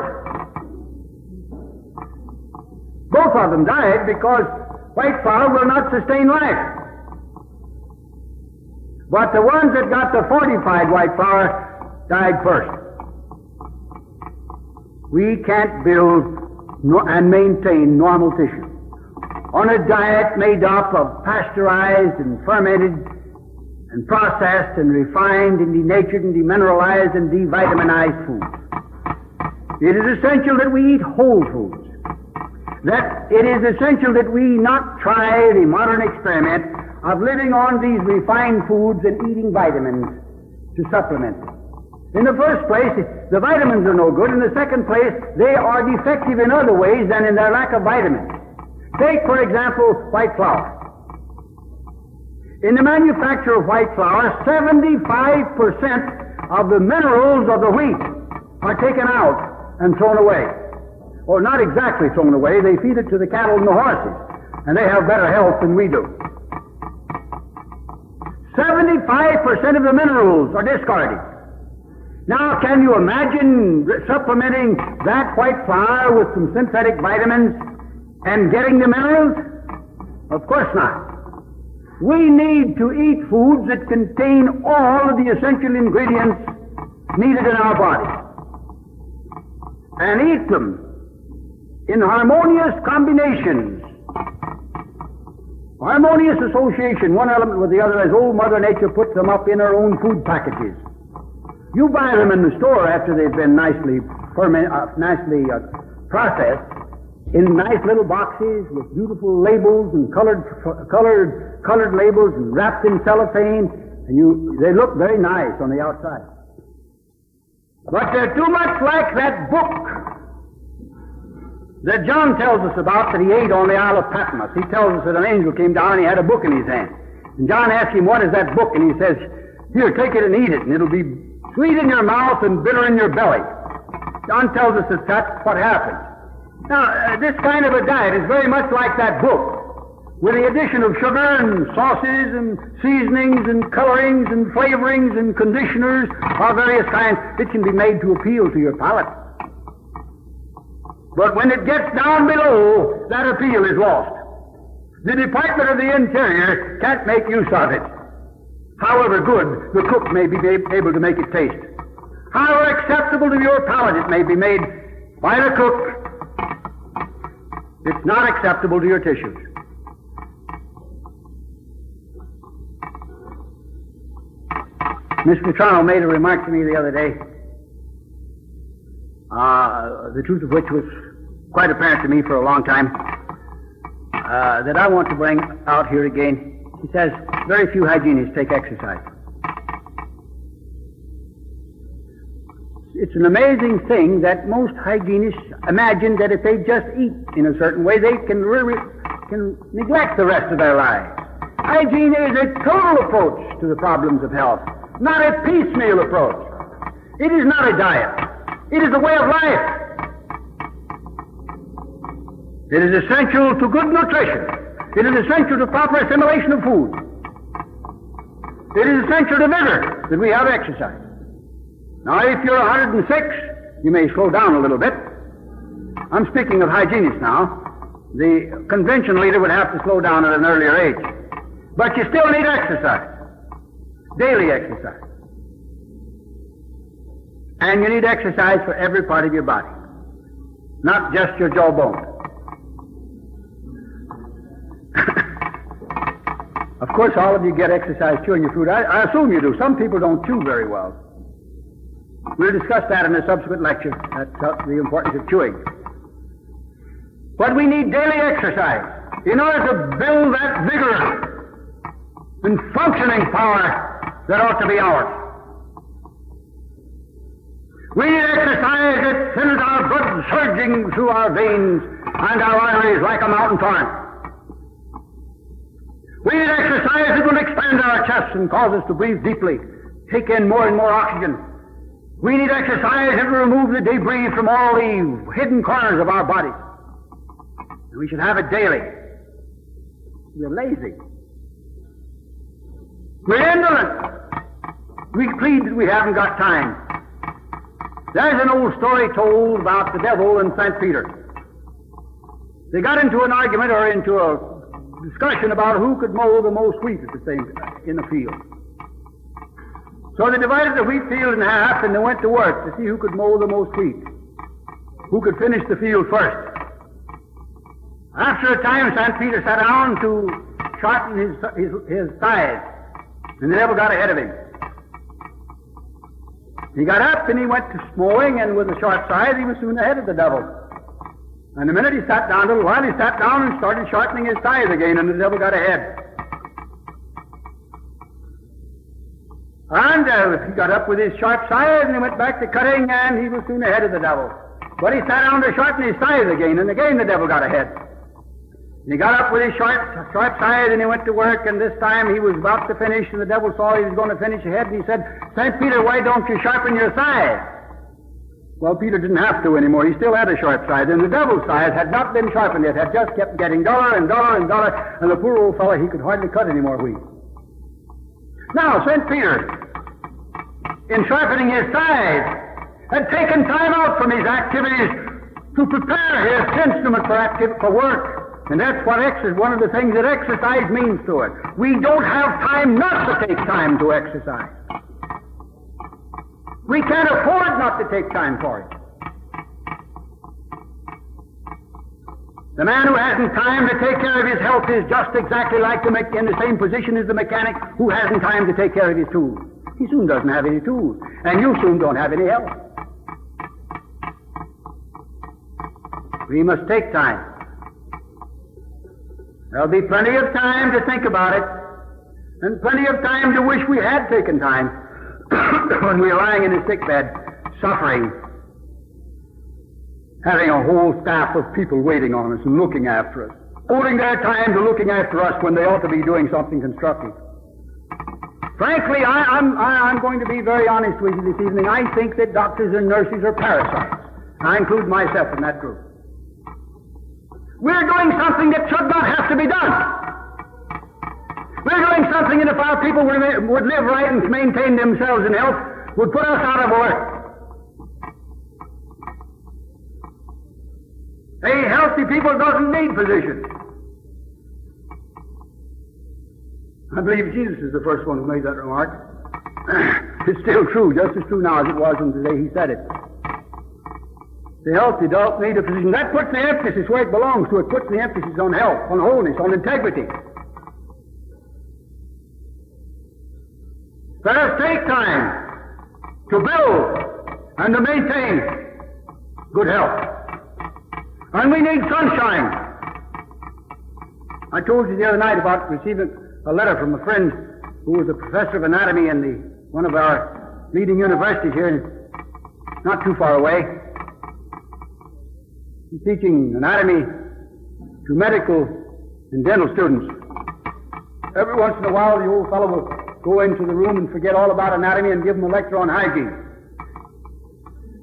Both of them died because white flour will not sustain life. But the ones that got the fortified white flour died first. We can't build and maintain normal tissue on a diet made up of pasteurized and fermented and processed and refined and denatured and demineralized and devitaminized foods. It is essential that we eat whole foods. That it is essential that we not try the modern experiment of living on these refined foods and eating vitamins to supplement them. In the first place, the vitamins are no good. In the second place, they are defective in other ways than in their lack of vitamins. Take, for example, white flour. In the manufacture of white flour, 75% of the minerals of the wheat are taken out and thrown away. Or not exactly thrown away, they feed it to the cattle and the horses, and they have better health than we do. 75% of the minerals are discarded. Now, can you imagine supplementing that white flour with some synthetic vitamins and getting the minerals? Of course not. We need to eat foods that contain all of the essential ingredients needed in our bodies and eat them in harmonious combinations, harmonious association, one element with the other, as old Mother Nature puts them up in her own food packages. You buy them in the store after they've been nicely processed in nice little boxes with beautiful labels and colored labels and wrapped in cellophane, and they look very nice on the outside. But they're too much like that book that John tells us about that he ate on the Isle of Patmos. He tells us that an angel came down and he had a book in his hand. And John asked him, "What is that book?" And he says, "Here, take it and eat it, and it'll be sweet in your mouth and bitter in your belly." John tells us that that's what happened. Now, this kind of a diet is very much like that book, with the addition of sugar and sauces and seasonings and colorings and flavorings and conditioners of various kinds. It can be made to appeal to your palate. But when it gets down below, that appeal is lost. The Department of the Interior can't make use of it, however good the cook may be able to make it taste. However acceptable to your palate it may be made by the cook, it's not acceptable to your tissues. Mr. Toronto made a remark to me the other day, the truth of which was quite apparent to me for a long time, that I want to bring out here again. He says, very few hygienists take exercise. It's an amazing thing that most hygienists imagine that if they just eat in a certain way, they can neglect the rest of their lives. Hygiene is a total approach to the problems of health, not a piecemeal approach. It is not a diet. It is a way of life. It is essential to good nutrition. It is essential to proper assimilation of food. It is essential to vigor. that we have exercise. Now, if you're 106, you may slow down a little bit. I'm speaking of hygienists now. The convention leader would have to slow down at an earlier age. But you still need exercise. Daily exercise. And you need exercise for every part of your body. Not just your jawbone. Of course, all of you get exercise chewing your food. I assume you do. Some people don't chew very well. We'll discuss that in a subsequent lecture. That's the importance of chewing. But we need daily exercise in order to build that vigor and functioning power that ought to be ours. We need exercise that sends our blood surging through our veins and our arteries like a mountain torrent. We need exercise that will expand our chests and cause us to breathe deeply, take in more and more oxygen. We need exercise that will remove the debris from all the hidden corners of our bodies. And we should have it daily. We're lazy. We're indolent. We plead that we haven't got time. There's an old story told about the devil and St. Peter. They got into an argument or into a discussion about who could mow the most wheat at the same in the field. So they divided the wheat field in half and they went to work to see who could mow the most wheat, who could finish the field first. After a time, St. Peter sat down to sharpen his scythe, and the devil got ahead of him. He got up and he went to mowing, and with a sharp scythe he was soon ahead of the devil. And the minute he sat down, a little while, he sat down and started sharpening his scythe again, and the devil got ahead. And he got up with his sharp scythe, and he went back to cutting, and he was soon ahead of the devil. But he sat down to sharpen his scythe again, and again the devil got ahead. And he got up with his sharp scythe, and he went to work, and this time he was about to finish, and the devil saw he was going to finish ahead, and he said, "St. Peter, why don't you sharpen your scythe?" Well, Peter didn't have to anymore. He still had a sharp scythe, and the devil's scythe had not been sharpened yet, had just kept getting duller and duller and duller, and the poor old fellow, he could hardly cut any more wheat. Now, St. Peter, in sharpening his scythe, had taken time out from his activities to prepare his instrument for work. And that's what one of the things that exercise means to it. We don't have time not to take time to exercise. We can't afford not to take time for it. The man who hasn't time to take care of his health is just exactly like in the same position as the mechanic who hasn't time to take care of his tools. He soon doesn't have any tools, and you soon don't have any health. We must take time. There'll be plenty of time to think about it, and plenty of time to wish we had taken time when we are lying in a sick bed, suffering, having a whole staff of people waiting on us and looking after us, holding their time to looking after us when they ought to be doing something constructive. Frankly, I'm going to be very honest with you this evening. I think that doctors and nurses are parasites. I include myself in that group. We're doing something that should not have to be done. We're doing something that if our people would live right and maintain themselves in health, would put us out of work. A healthy people doesn't need physicians. I believe Jesus is the first one who made that remark. It's still true, just as true now as it was on the day he said it. The healthy don't need a physician. That puts the emphasis where it belongs to. It puts the emphasis on health, on wholeness, on integrity. Let us take time to build and to maintain good health. And we need sunshine. I told you the other night about receiving a letter from a friend who was a professor of anatomy in one of our leading universities here, not too far away. He's teaching anatomy to medical and dental students. Every once in a while, the old fellow will go into the room and forget all about anatomy and give them a lecture on hygiene.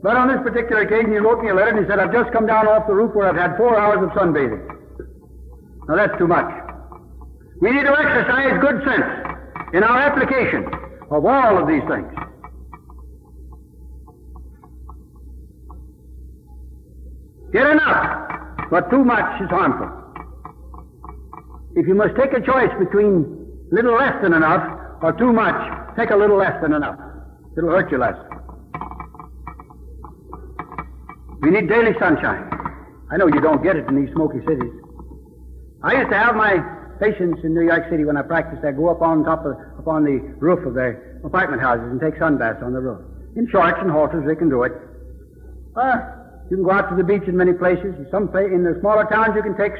But on this particular occasion, he wrote me a letter and he said, "I've just come down off the roof where I've had 4 hours of sunbathing." Now that's too much. We need to exercise good sense in our application. of all of these things. Get enough, but too much is harmful. If you must take a choice between little less than enough or too much, take a little less than enough. It'll hurt you less. We need daily sunshine. I know you don't get it in these smoky cities. I used to have my patients in New York City when I practiced. I'd go up on the roof of their apartment houses and take sunbaths on the roof. In shorts and halters, they can do it. You can go out to the beach in many places. In the smaller towns, you can take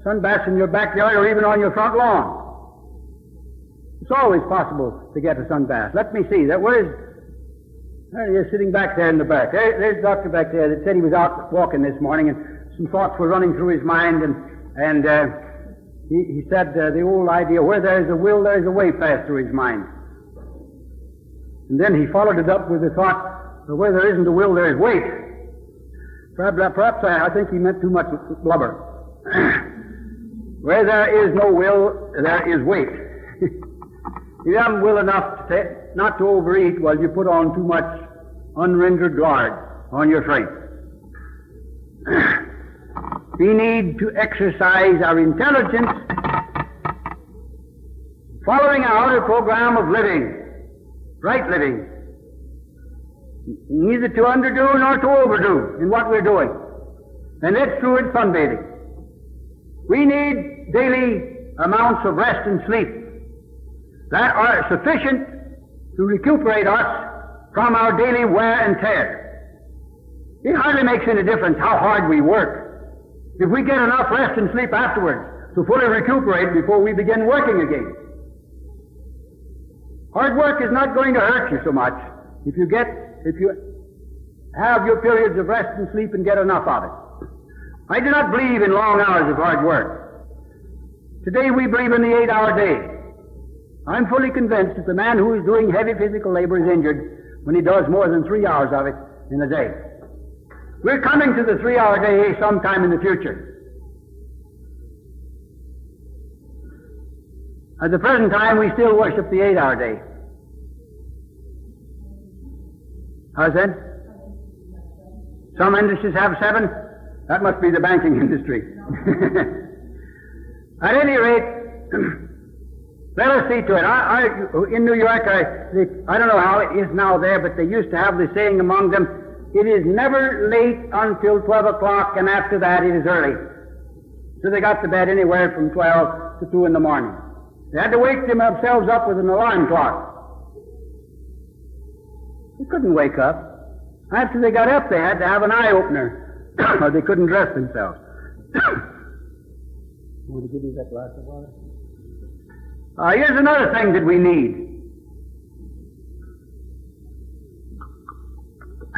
sunbaths in your backyard or even on your front lawn. It's always possible to get a sunbath. Let me see. There he is sitting back there in the back. There's Doctor back there that said he was out walking this morning and some thoughts were running through his mind and he said the old idea, where there's a will, there's a way, passed through his mind. And then he followed it up with the thought, where there isn't a will, there's weight. Perhaps I think he meant too much blubber. Where there is no will, there is weight. You haven't will enough not to overeat, well, you put on too much unrendered guard on your strength. We need to exercise our intelligence, following out a program of living, right living, neither to underdo nor to overdo in what we're doing. And that's true in sunbathing. We need daily amounts of rest and sleep that are sufficient to recuperate us from our daily wear and tear. It hardly makes any difference how hard we work if we get enough rest and sleep afterwards to fully recuperate before we begin working again. Hard work is not going to hurt you so much if you have your periods of rest and sleep and get enough of it. I do not believe in long hours of hard work. Today we believe in the 8-hour day. I'm fully convinced that the man who is doing heavy physical labor is injured when he does more than 3 hours of it in a day. We're coming to the 3-hour day sometime in the future. At the present time, we still worship the 8-hour day. How's that? Some industries have 7. That must be the banking industry. At any rate, let us see to it. In New York, I don't know how it is now there, but they used to have the saying among them, it is never late until 12 o'clock, and after that it is early. So they got to bed anywhere from 12 to 2 in the morning. They had to wake themselves up with an alarm clock. They couldn't wake up. After they got up, they had to have an eye-opener, or they couldn't dress themselves. Want to give me that glass of water? Here's another thing that we need.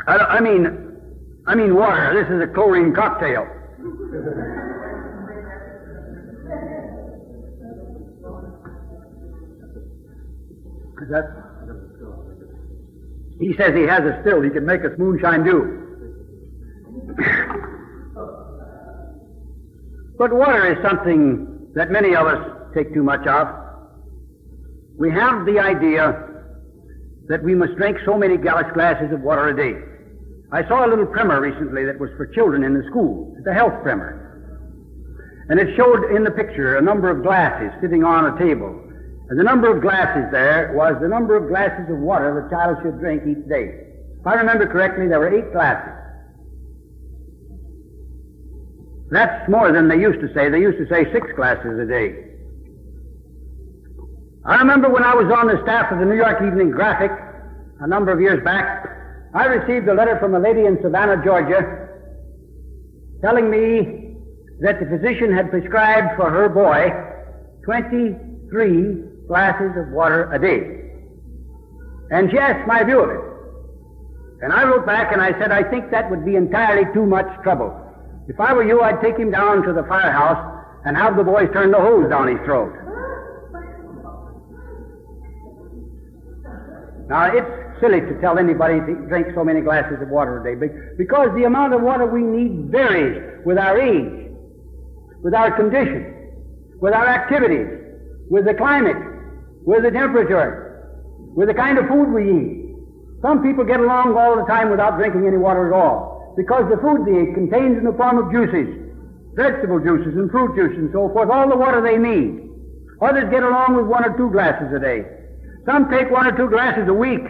I mean water. This is a chlorine cocktail. He says he has a still. He can make us moonshine dew. But water is something that many of us take too much of. We have the idea that we must drink so many glasses of water a day. I saw a little primer recently that was for children in the school. It's a health primer. And it showed in the picture a number of glasses sitting on a table. And the number of glasses there was the number of glasses of water the child should drink each day. If I remember correctly, there were 8 glasses. That's more than they used to say. They used to say 6 glasses a day. I remember when I was on the staff of the New York Evening Graphic a number of years back, I received a letter from a lady in Savannah, Georgia, telling me that the physician had prescribed for her boy 23 glasses of water a day. And she asked my view of it. And I wrote back and I said, I think that would be entirely too much trouble. If I were you, I'd take him down to the firehouse and have the boys turn the hose down his throat. Now, it's silly to tell anybody to drink so many glasses of water a day, because the amount of water we need varies with our age, with our condition, with our activities, with the climate, with the temperature. with the kind of food we eat. Some people get along all the time without drinking any water at all, because the food they eat contains in the form of juices, vegetable juices and fruit juice and so forth, all the water they need. Others get along with 1 or 2 glasses a day. Some take 1 or 2 glasses a week.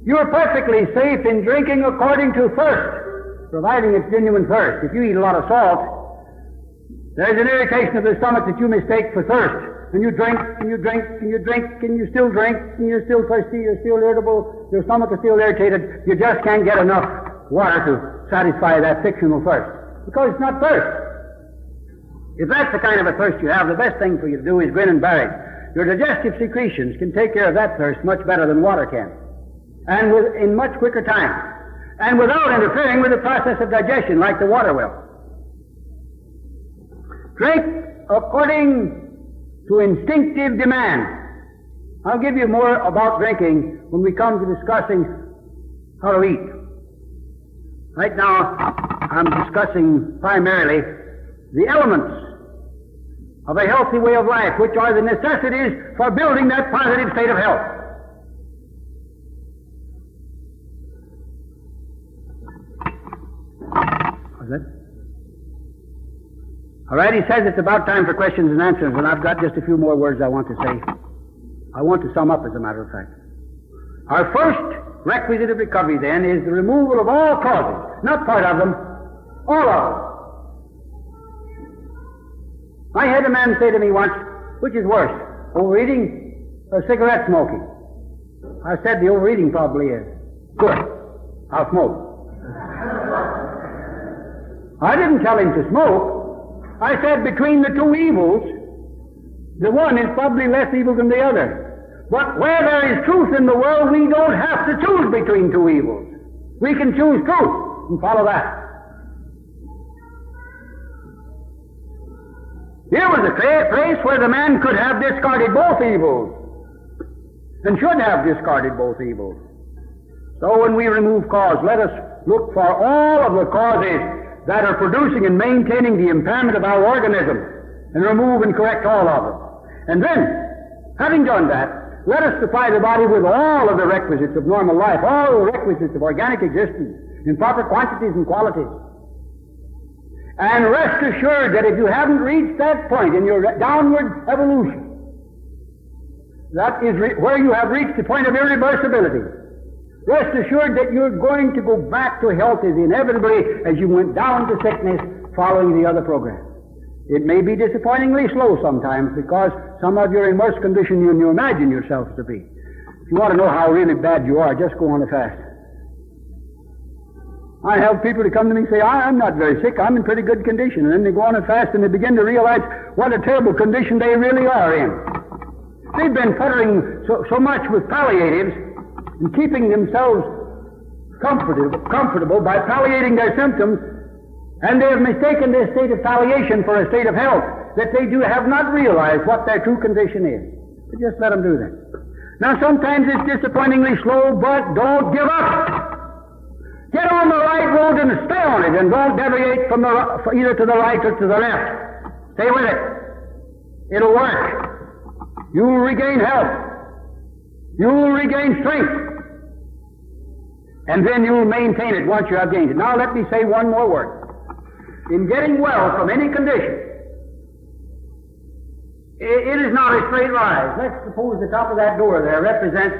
You're perfectly safe in drinking according to thirst, providing it's genuine thirst. If you eat a lot of salt, there's an irritation of the stomach that you mistake for thirst. And you drink, and you drink, and you drink, and you still drink, and you're still thirsty, you're still irritable, your stomach is still irritated. You just can't get enough water to satisfy that fictional thirst, because it's not thirst. If that's the kind of a thirst you have, the best thing for you to do is grin and bear it. Your digestive secretions can take care of that thirst much better than water can, and in much quicker time, and without interfering with the process of digestion like the water will. Drink according to instinctive demand. I'll give you more about drinking when we come to discussing how to eat. Right now, I'm discussing primarily the elements of a healthy way of life, which are the necessities for building that positive state of health. What's that? All right, he says it's about time for questions and answers, and I've got just a few more words I want to say. I want to sum up, as a matter of fact. Our first requisite of recovery, then, is the removal of all causes, not part of them, all of them. I had a man say to me once, which is worse, overeating or cigarette smoking? I said the overeating probably is. Good. I'll smoke. I didn't tell him to smoke. I said between the two evils, the one is probably less evil than the other. But where there is truth in the world, we don't have to choose between two evils. We can choose truth and follow that. Here was a place where the man could have discarded both evils, and should have discarded both evils. So when we remove cause, let us look for all of the causes that are producing and maintaining the impairment of our organism, and remove and correct all of them. And then, having done that, let us supply the body with all of the requisites of normal life, all the requisites of organic existence, in proper quantities and qualities. And rest assured that if you haven't reached that point in your downward evolution, that is where you have reached the point of irreversibility, rest assured that you're going to go back to health as inevitably as you went down to sickness following the other program. It may be disappointingly slow sometimes because some of you are in worse condition than you imagine yourselves to be. If you want to know how really bad you are, just go on a fast. I have people to come to me and say, I'm not very sick, I'm in pretty good condition. And then they go on a fast and they begin to realize what a terrible condition they really are in. They've been puttering so much with palliatives and keeping themselves comfortable by palliating their symptoms, and they have mistaken this state of palliation for a state of health, that they have not realized what their true condition is. But just let them do that. Now sometimes it's disappointingly slow, but don't give up. Get on the right road and stay on it, and don't deviate from either to the right or to the left. Stay with it. It'll work. You'll regain health. You'll regain strength. And then you'll maintain it once you have gained it. Now let me say one more word. In getting well from any condition, it is not a straight rise. Let's suppose the top of that door there represents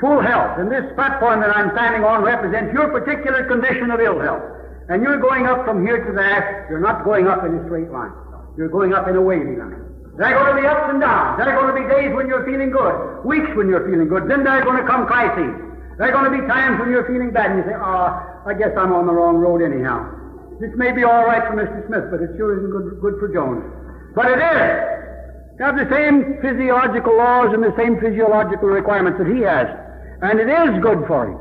full health, and this platform that I'm standing on represents your particular condition of ill health. And you're going up from here to there. You're not going up in a straight line. You're going up in a wavy line. There are going to be ups and downs. There are going to be days when you're feeling good, weeks when you're feeling good. Then there are going to come crises. There are going to be times when you're feeling bad, and you say, I guess I'm on the wrong road anyhow. This may be all right for Mr. Smith, but it sure isn't good for Jones. But it is. You have the same physiological laws and the same physiological requirements that he has. And it is good for you.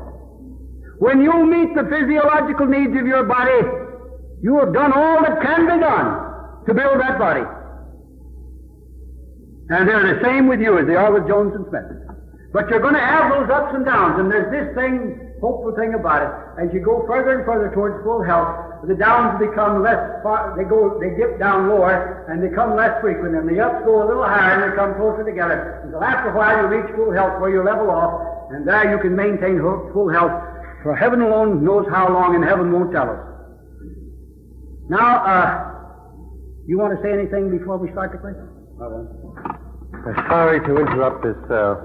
When you meet the physiological needs of your body, you have done all that can be done to build that body. And they're the same with you as they are with Jones and Smith. But you're going to have those ups and downs, and there's this thing hopeful thing about it. As you go further and further towards full health, the downs become less far, they dip down lower and become less frequent, and the ups go a little higher and they come closer together. Until after a while you reach full health where you level off, and there you can maintain full health. For heaven alone knows how long, and heaven won't tell us. Now, you want to say anything before we start the question? Sorry to interrupt this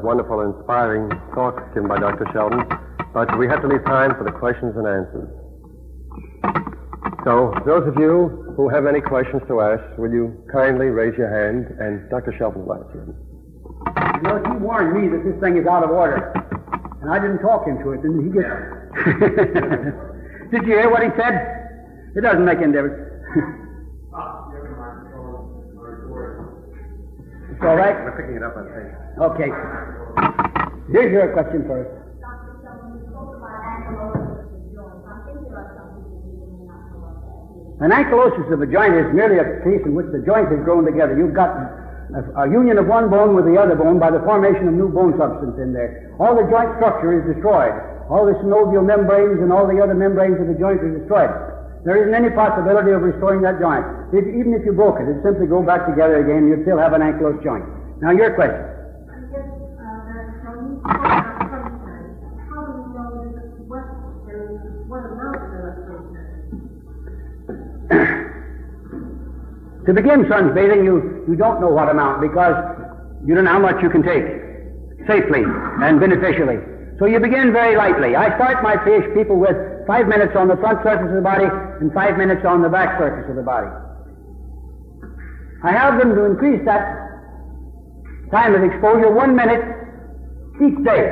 wonderful, inspiring talk given by Dr. Shelton, but we have to leave time for the questions and answers. So, those of you who have any questions to ask, will you kindly raise your hand, and Dr. Shelton will answer them. You know, he warned me that this thing is out of order, and I didn't talk him to it, didn't he? Did you hear what he said? It doesn't make any difference. It's all right? We're picking it up on tape. Okay. Here's your question first. Dr. Shelton, you spoke about ankylosis of the joint. I think there are some people who may not know what that is. An ankylosis of a joint is merely a case in which the joint is grown together. You've got a union of one bone with the other bone by the formation of new bone substance in there. All the joint structure is destroyed. All the synovial membranes and all the other membranes of the joint are destroyed. There isn't any possibility of restoring that joint. Even if you broke it, it'd simply go back together again. You'd still have an ankylosed joint. Now, your question. How do we know what amount of restoration? To begin sunbathing, you don't know what amount because you don't know how much you can take safely and beneficially. So you begin very lightly. I start my people with 5 minutes on the front surface of the body and 5 minutes on the back surface of the body. I have them to increase that time of exposure 1 minute each day.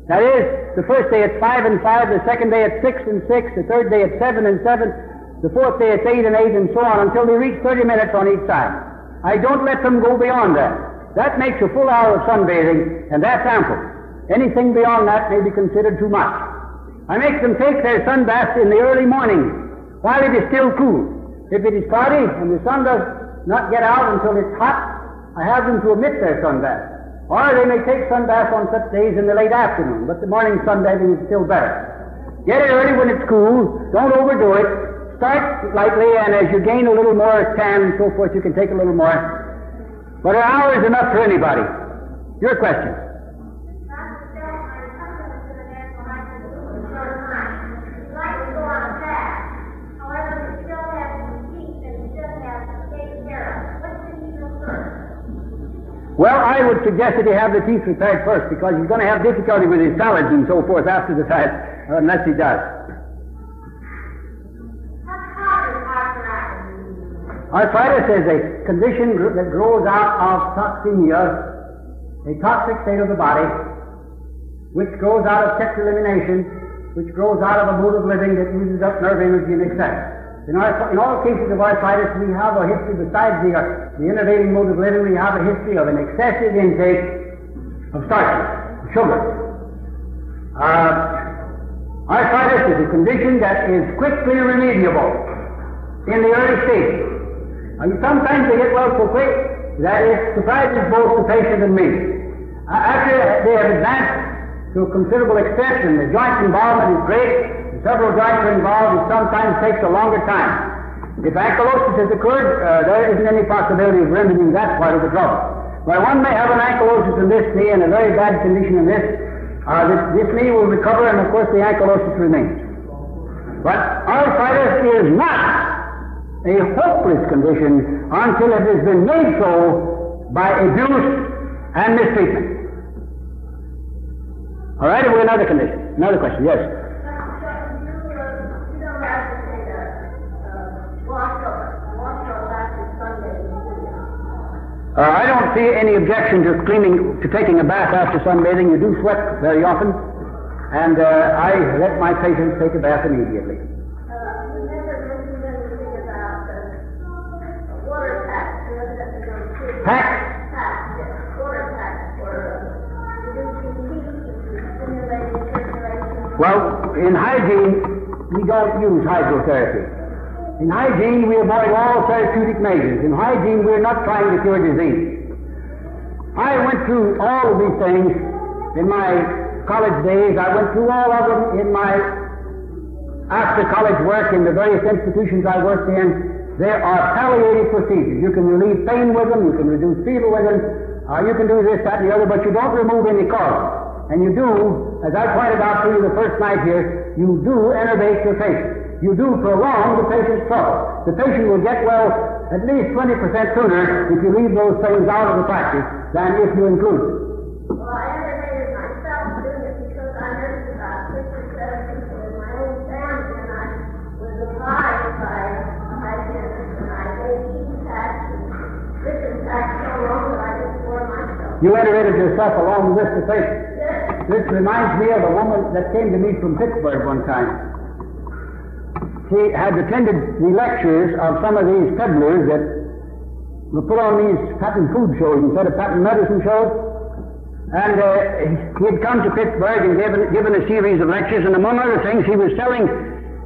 That is, the first day it's 5 and 5, the second day it's 6 and 6, the third day it's 7 and 7, the fourth day it's 8 and 8, and so on until they reach 30 minutes on each side. I don't let them go beyond that. That makes a full hour of sunbathing, and that's ample. Anything beyond that may be considered too much. I make them take their sun bath in the early morning while it is still cool. If it is cloudy and the sun does not get out until it's hot, I have them to omit their sun bath. Or they may take sun bath on such days in the late afternoon, but the morning sunbathing is still better. Get it early when it's cool. Don't overdo it. Start lightly, and as you gain a little more tan and so forth, you can take a little more. But an hour is enough for anybody. Your question. Well, I would suggest that he have the teeth repaired first, because he's going to have difficulty with his salads and so forth after the fact, unless he does. Arthritis is a condition that grows out of toxemia, a toxic state of the body, which grows out of sex elimination, which grows out of a mode of living that uses up nerve energy in excess. In all cases of arthritis, we have a history, besides the innovating mode of living, we have a history of an excessive intake of starches, sugar. Arthritis is a condition that is quickly remediable in the early stages. Sometimes they get well so quick that it surprises both the patient and me. After they have advanced to a considerable extent and the joint involvement is great, several joints are involved, it sometimes takes a longer time. If ankylosis has occurred, there isn't any possibility of remedying that part of the trouble. But one may have an ankylosis in this knee and a very bad condition in this. This knee will recover, and of course the ankylosis remains. But arthritis is not a hopeless condition until it has been made so by abuse and mistreatment. All right, we have another condition. Another question, yes. I don't see any objection to taking a bath after sunbathing. You do sweat very often, and I let my patients take a bath immediately. You never mentioned anything about water packs. Packs? Packs, yes. Water packs for reducing heat, stimulating circulation. Well, in hygiene, we don't use hydrotherapy. In hygiene, we avoid all therapeutic measures. In hygiene, we're not trying to cure disease. I went through all of these things in my college days. I went through all of them in my after-college work in the various institutions I worked in. There are palliative procedures. You can relieve pain with them, you can reduce fever with them, you can do this, that, and the other, but you don't remove any cause. And you do, as I pointed out to you the first night here, you do enervate your patient. You do prolong the patient's trouble. The patient will get well at least 20% sooner if you leave those things out of the practice than if you include them. Well, I enervated myself doing it because I nursed about 6 or 7 people in my own family, and I was advised by a hygienist, and I gave Tax and disinfect so long that I didn't bore myself. You enervated yourself along with the patient. Yes. This reminds me of a woman that came to me from Pittsburgh one time. She had attended the lectures of some of these peddlers that were put on these patent food shows instead of patent medicine shows. And he had come to Pittsburgh and given a series of lectures, and among other things, he was selling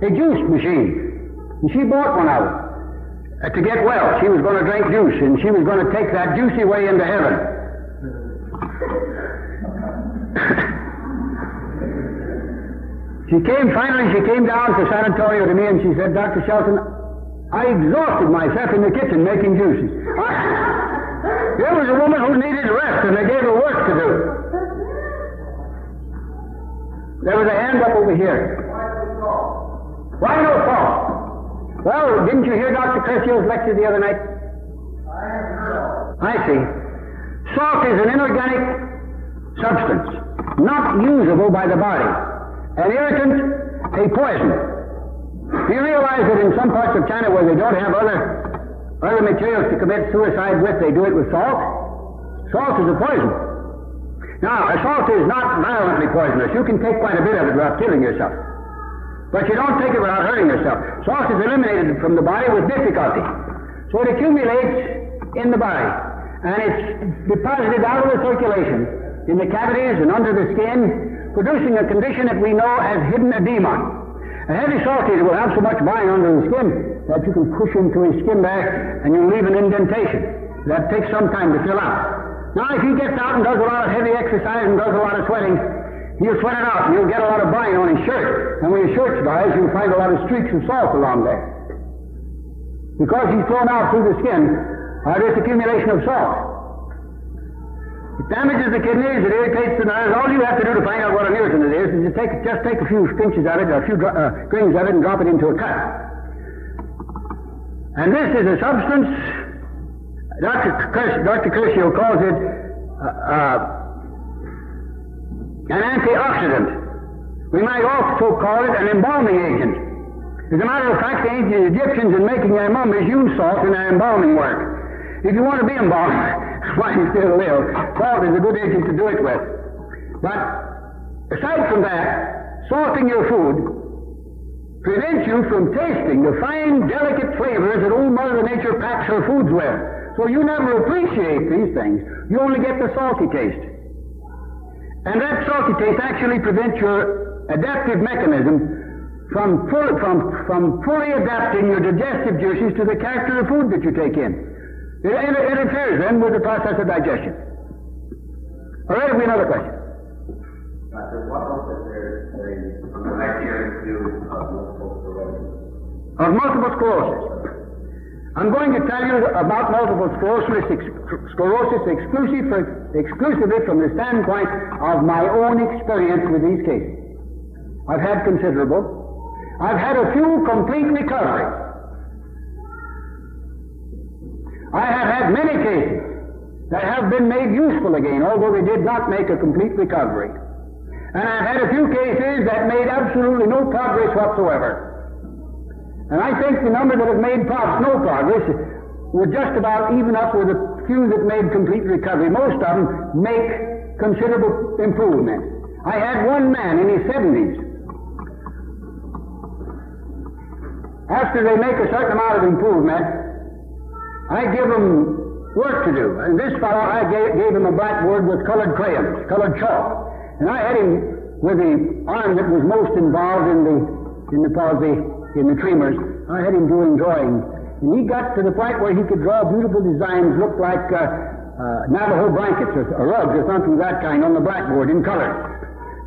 a juice machine. And she bought one of them to get well. She was going to drink juice, and she was going to take that juicy way into heaven. She came down to San Antonio to me, and she said, Dr. Shelton, I exhausted myself in the kitchen making juices. There was a woman who needed rest, and they gave her work to do. There was a hand up over here. Why no salt? Well, didn't you hear Dr. Crescio's lecture the other night? I see. Salt is an inorganic substance, not usable by the body. An irritant, a poison. Do you realize that in some parts of China where they don't have other materials to commit suicide with, they do it with salt? Salt is a poison. Now, a salt is not violently poisonous. You can take quite a bit of it without killing yourself. But you don't take it without hurting yourself. Salt is eliminated from the body with difficulty. So it accumulates in the body, and it's deposited out of the circulation in the cavities and under the skin, producing a condition that we know as hidden edema. A heavy salt eater will have so much bind under the skin that you can push into his skin there and you leave an indentation. That takes some time to fill out. Now, if he gets out and does a lot of heavy exercise and does a lot of sweating, he'll sweat it out and he'll get a lot of bind on his shirt. And when his shirt dries, you'll find a lot of streaks of salt along there. Because he's thrown out through the skin by this accumulation of salt. It damages the kidneys, it irritates the nerves. All you have to do to find out what an irritant it is just take a few pinches of it, or a few grains of it, and drop it into a cup. And this is a substance, Dr. Crescio calls it an antioxidant. We might also call it an embalming agent. As a matter of fact, the ancient Egyptians, in making their mummies, used salt in their embalming work. If you want to be embalmed, while you still live, salt is a good agent to do it with. But aside from that, salting your food prevents you from tasting the fine, delicate flavors that old Mother Nature packs her foods with. So you never appreciate these things. You only get the salty taste. And that salty taste actually prevents your adaptive mechanism from fully adapting your digestive juices to the character of food that you take in. It interferes then with the process of digestion. All right, have we another question? Doctor, what else is there from the hygienic view of multiple sclerosis? Of multiple sclerosis. I'm going to tell you about multiple sclerosis exclusively from the standpoint of my own experience with these cases. I've had considerable. I've had a few complete recoveries. I have had many cases that have been made useful again, although they did not make a complete recovery. And I've had a few cases that made absolutely no progress whatsoever. And I think the number that have made no progress would just about even up with the few that made complete recovery. Most of them make considerable improvement. I had one man in his 70s. After they make a certain amount of improvement, I give him work to do. And this fellow, I gave him a blackboard with colored crayons, colored chalk. And I had him with the arm that was most involved in the tremors. I had him doing drawings. And he got to the point where he could draw beautiful designs, look like Navajo blankets or rugs or something of that kind on the blackboard in color.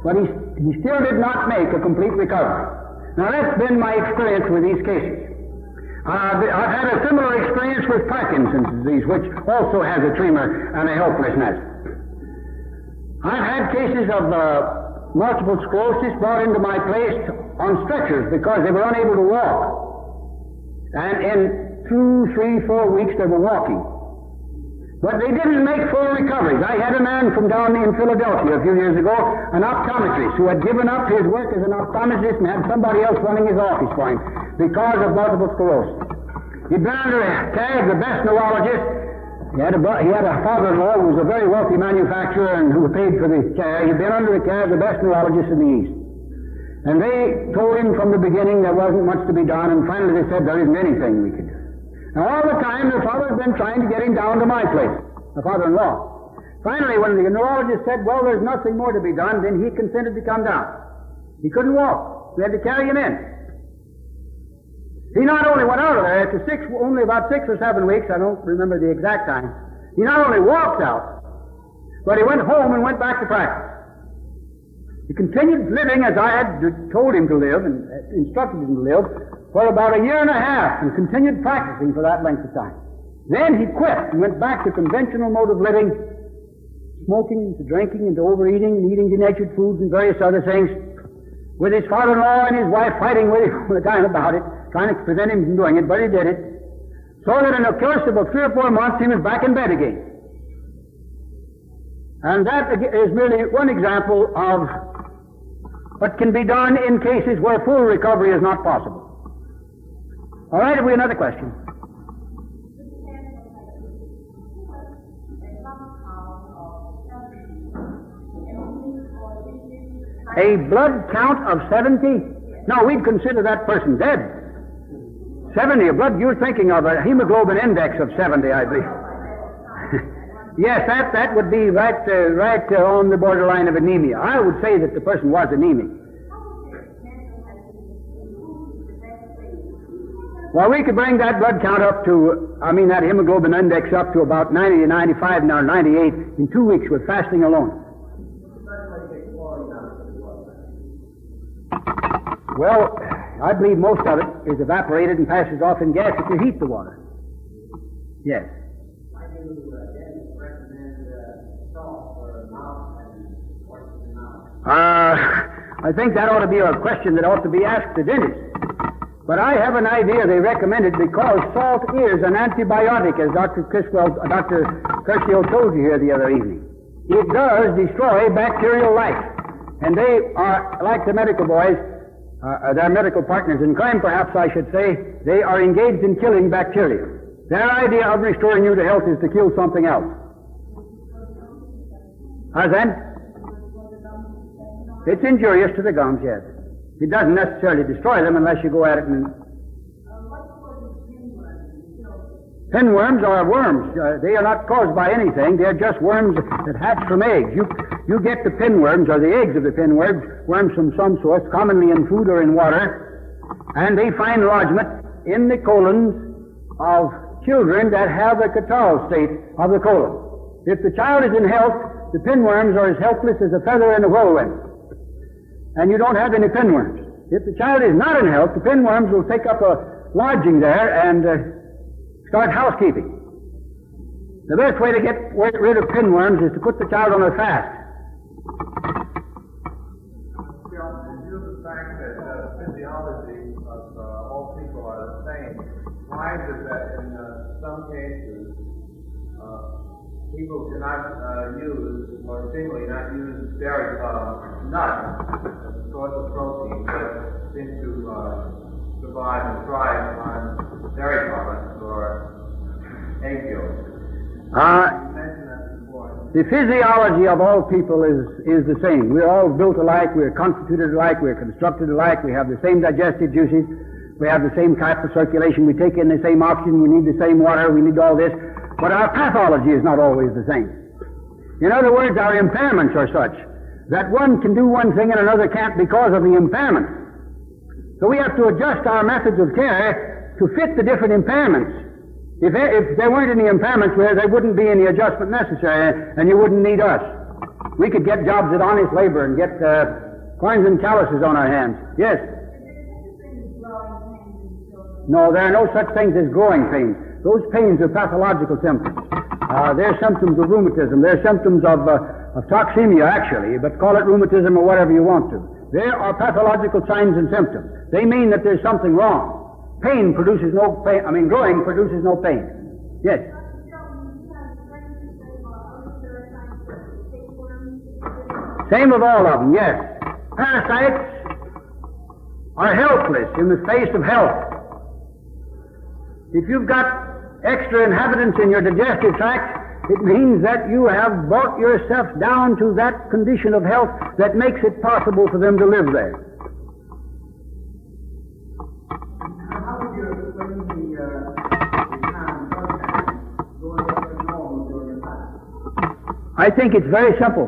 but he still did not make a complete recovery. Now that's been my experience with these cases. I've had a similar experience with Parkinson's disease, which also has a tremor and a helplessness. I've had cases of multiple sclerosis brought into my place on stretchers because they were unable to walk. And in 2, 3, 4 weeks they were walking. But they didn't make full recoveries. I had a man from down in Philadelphia a few years ago, an optometrist, who had given up his work as an optometrist and had somebody else running his office for him because of multiple sclerosis. He'd been under the care of the best neurologist. He had a father-in-law who was a very wealthy manufacturer and who paid for the care. He'd been under the care of the best neurologist in the East. And they told him from the beginning there wasn't much to be done, and finally they said there isn't anything we could do. Now all the time the father had been trying to get him down to my place, the father-in-law. Finally, when the neurologist said, well, there's nothing more to be done, then he consented to come down. He couldn't walk. We had to carry him in. He not only went out of there after only about 6 or 7 weeks, I don't remember the exact time, he not only walked out, but he went home and went back to practice. He continued living as I had told him to live and instructed him to live for about 1.5 years and continued practicing for that length of time. Then he quit and went back to conventional mode of living, smoking, to drinking, and to overeating, and eating denatured foods and various other things, with his father-in-law and his wife fighting with him all the time about it, trying to prevent him from doing it, but he did it. So that in the course of about 3 or 4 months, he was back in bed again. And that is merely one example of what can be done in cases where full recovery is not possible. All right, have we another question? A blood count of 70? No, we'd consider that person dead. 70, a blood, you're thinking of a hemoglobin index of 70, I believe. Yes, that would be right on the borderline of anemia. I would say that the person was anemic. Well, we could bring that blood count up to, that hemoglobin index up to about 90 to 95 now, 98 in 2 weeks with fasting alone. Well, I believe most of it is evaporated and passes off in gas if you heat the water. Yes. I do recommend salt for mouth and what's in the mouth. I think that ought to be a question that ought to be asked the dentist. But I have an idea they recommend it because salt is an antibiotic, as Dr. Kershaw told you here the other evening. It does destroy bacterial life. And they are, like the medical boys, their medical partners in crime, perhaps I should say, they are engaged in killing bacteria. Their idea of restoring you to health is to kill something else. How's that? It's injurious to the gums, yes. It doesn't necessarily destroy them unless you go at it and... Pinworms are worms. They are not caused by anything. They're just worms that hatch from eggs. You get the pinworms, or the eggs of the pinworms, worms from some source, commonly in food or in water, and they find lodgment in the colons of children that have the catarrh state of the colon. If the child is in health, the pinworms are as helpless as a feather in a whirlwind. And you don't have any pinworms. If the child is not in health, the pinworms will take up a lodging there and start housekeeping. The best way to get rid of pinworms is to put the child on a fast. In view of the fact that the physiology of all people are the same, why is it that in some cases people cannot use, or seemingly not use dairy nuts as a source of protein, but seem to survive and thrive on dairy products or egg yolks? You mentioned that before. The physiology of all people is the same. We're all built alike, we're constituted alike, we're constructed alike, we have the same digestive juices, we have the same type of circulation, we take in the same oxygen, we need the same water, we need all this, but our pathology is not always the same. In other words, our impairments are such that one can do one thing and another can't because of the impairment. So we have to adjust our methods of care to fit the different impairments. If there weren't any impairments, there wouldn't be any adjustment necessary, and you wouldn't need us. We could get jobs at honest labor and get corns and calluses on our hands. Yes? No, there are no such things as growing pains. Those pains are pathological symptoms. They're symptoms of rheumatism. They're symptoms of toxemia, actually, but call it rheumatism or whatever you want to. They are pathological signs and symptoms. They mean that there's something wrong. Pain produces no pain. Growing produces no pain. Yes? Same of all of them, yes. Parasites are helpless in the face of health. If you've got extra inhabitants in your digestive tract, it means that you have brought yourself down to that condition of health that makes it possible for them to live there. How would you explain the time going up to normal during the time? I think it's very simple.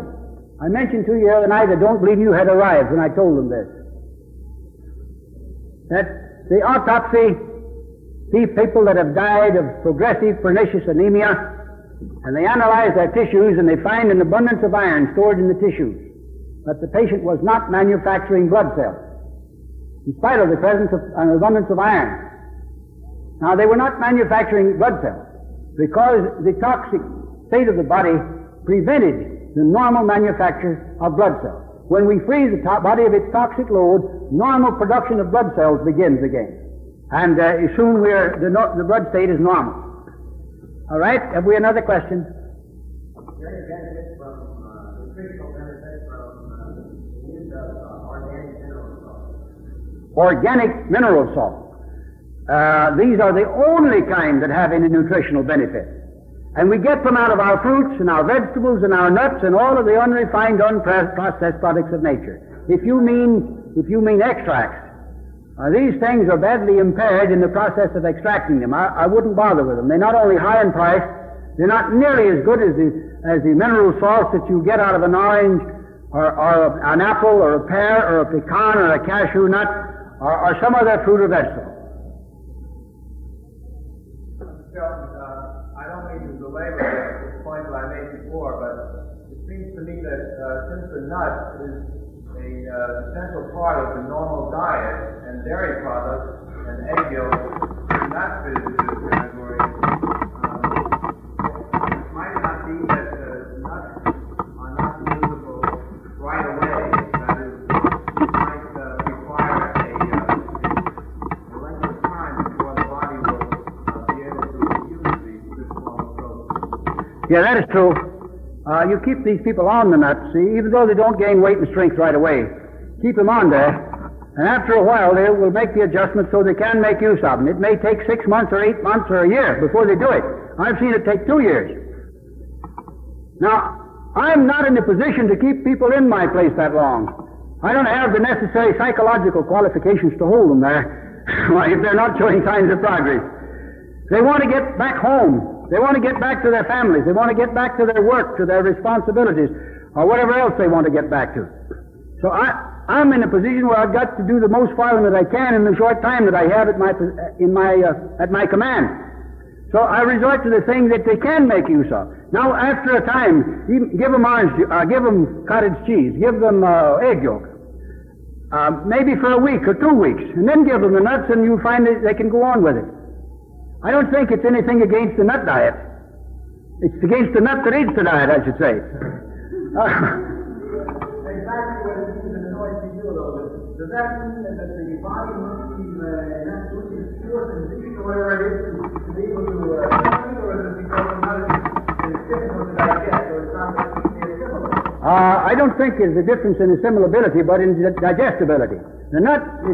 I mentioned to you the other night, I don't believe you had arrived when I told them this, that the autopsy see people that have died of progressive pernicious anemia, and they analyze their tissues and they find an abundance of iron stored in the tissues, but the patient was not manufacturing blood cells, in spite of the presence of an abundance of iron. Now, they were not manufacturing blood cells because the toxic state of the body prevented the normal manufacture of blood cells. When we free the body of its toxic load, normal production of blood cells begins again. And soon the blood state is normal. All right, have we another question? Very benefit from nutritional benefit from the use of organic mineral salt. Organic mineral salt. These are the only kind that have any nutritional benefit. And we get them out of our fruits and our vegetables and our nuts and all of the unrefined, unprocessed products of nature. If you mean extracts, these things are badly impaired in the process of extracting them. I wouldn't bother with them. They're not only high in price, they're not nearly as good as the mineral salts that you get out of an orange or an apple or a pear or a pecan or a cashew nut or some other fruit or vegetable. I don't mean to belabor the point that I made before, but it seems to me that since the nut is an essential part of the normal diet, and dairy products and egg yolks do not fit into this category, it might not be that nuts are not usable right away. That is, it might require a length of time before the body will be able to use this form of protein. Yeah, that is true. You keep these people on the nuts, see, even though they don't gain weight and strength right away. Keep them on there, and after a while they will make the adjustment so they can make use of them. It may take 6 months or 8 months or a year before they do it. I've seen it take 2 years. Now, I'm not in a position to keep people in my place that long. I don't have the necessary psychological qualifications to hold them there if they're not showing signs of progress. They want to get back home. They want to get back to their families. They want to get back to their work, to their responsibilities, or whatever else they want to get back to. So I'm in a position where I've got to do the most for them that I can in the short time that I have at my command. So I resort to the things that they can make use of. Now, after a time, give them give them cottage cheese, give them egg yolk, maybe for a week or 2 weeks, and then give them the nuts, and you'll find that they can go on with it. I don't think it's anything against the nut diet. It's against the nut that eats the diet, I should say. Exactly what it means in the noise we do, though. Does that mean that the body must be in absolutely pure condition or whatever it is to be able to or is it because the nut is difficult to digest, or it's not that easily assimilable? I don't think there's a difference in assimilability, but in digestibility. The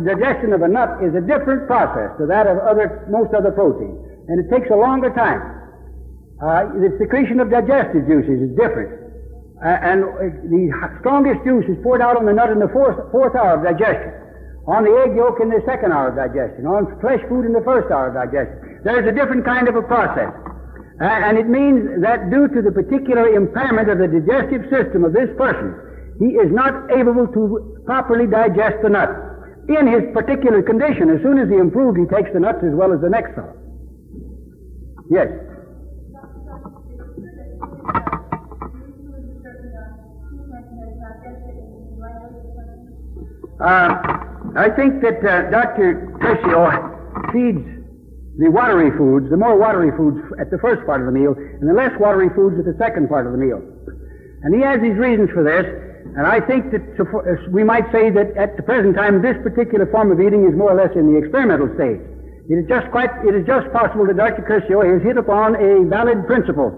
digestion of a nut is a different process to that of most other proteins, and it takes a longer time. The secretion of digestive juices is different. And the strongest juice is poured out on the nut in the fourth hour of digestion, on the egg yolk in the second hour of digestion, on flesh food in the first hour of digestion. There's a different kind of a process. And it means that due to the particular impairment of the digestive system of this person, he is not able to properly digest the nut. In his particular condition, as soon as he improved, he takes the nuts as well as the next fellow. Yes. I think that Dr. Curcio feeds the watery foods, the more watery foods at the first part of the meal, and the less watery foods at the second part of the meal. And he has his reasons for this, and I think that we might say that at the present time this particular form of eating is more or less in the experimental stage. It is just possible that Dr. Curcio has hit upon a valid principle.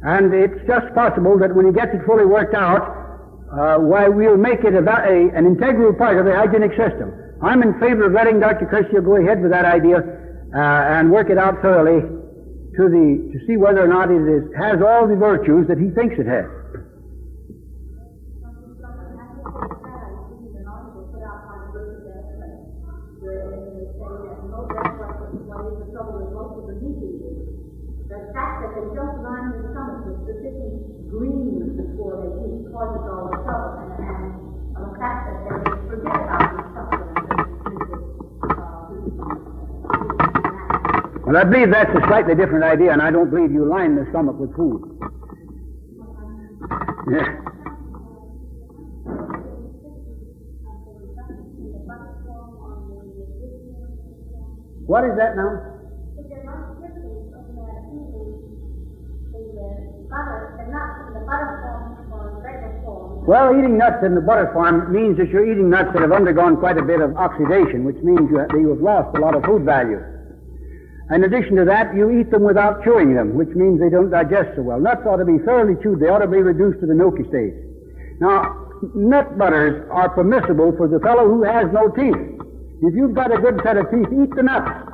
And it's just possible that when he gets it fully worked out, why we'll make it an integral part of the hygienic system. I'm in favor of letting Dr. Curcio go ahead with that idea and work it out thoroughly to see whether or not it has all the virtues that he thinks it has. The fact that they don't line their stomach with specific greens before they eat causes all the trouble, and the fact that they forget about these supplements. Well, I believe that's a slightly different idea, and I don't believe you line the stomach with food. Yeah. What is that now? Well, eating nuts in the butter form means that you're eating nuts that have undergone quite a bit of oxidation, which means you have lost a lot of food value. In addition to that, you eat them without chewing them, which means they don't digest so well. Nuts ought to be thoroughly chewed. They ought to be reduced to the milky stage. Now, nut butters are permissible for the fellow who has no teeth. If you've got a good set of teeth, eat the nuts.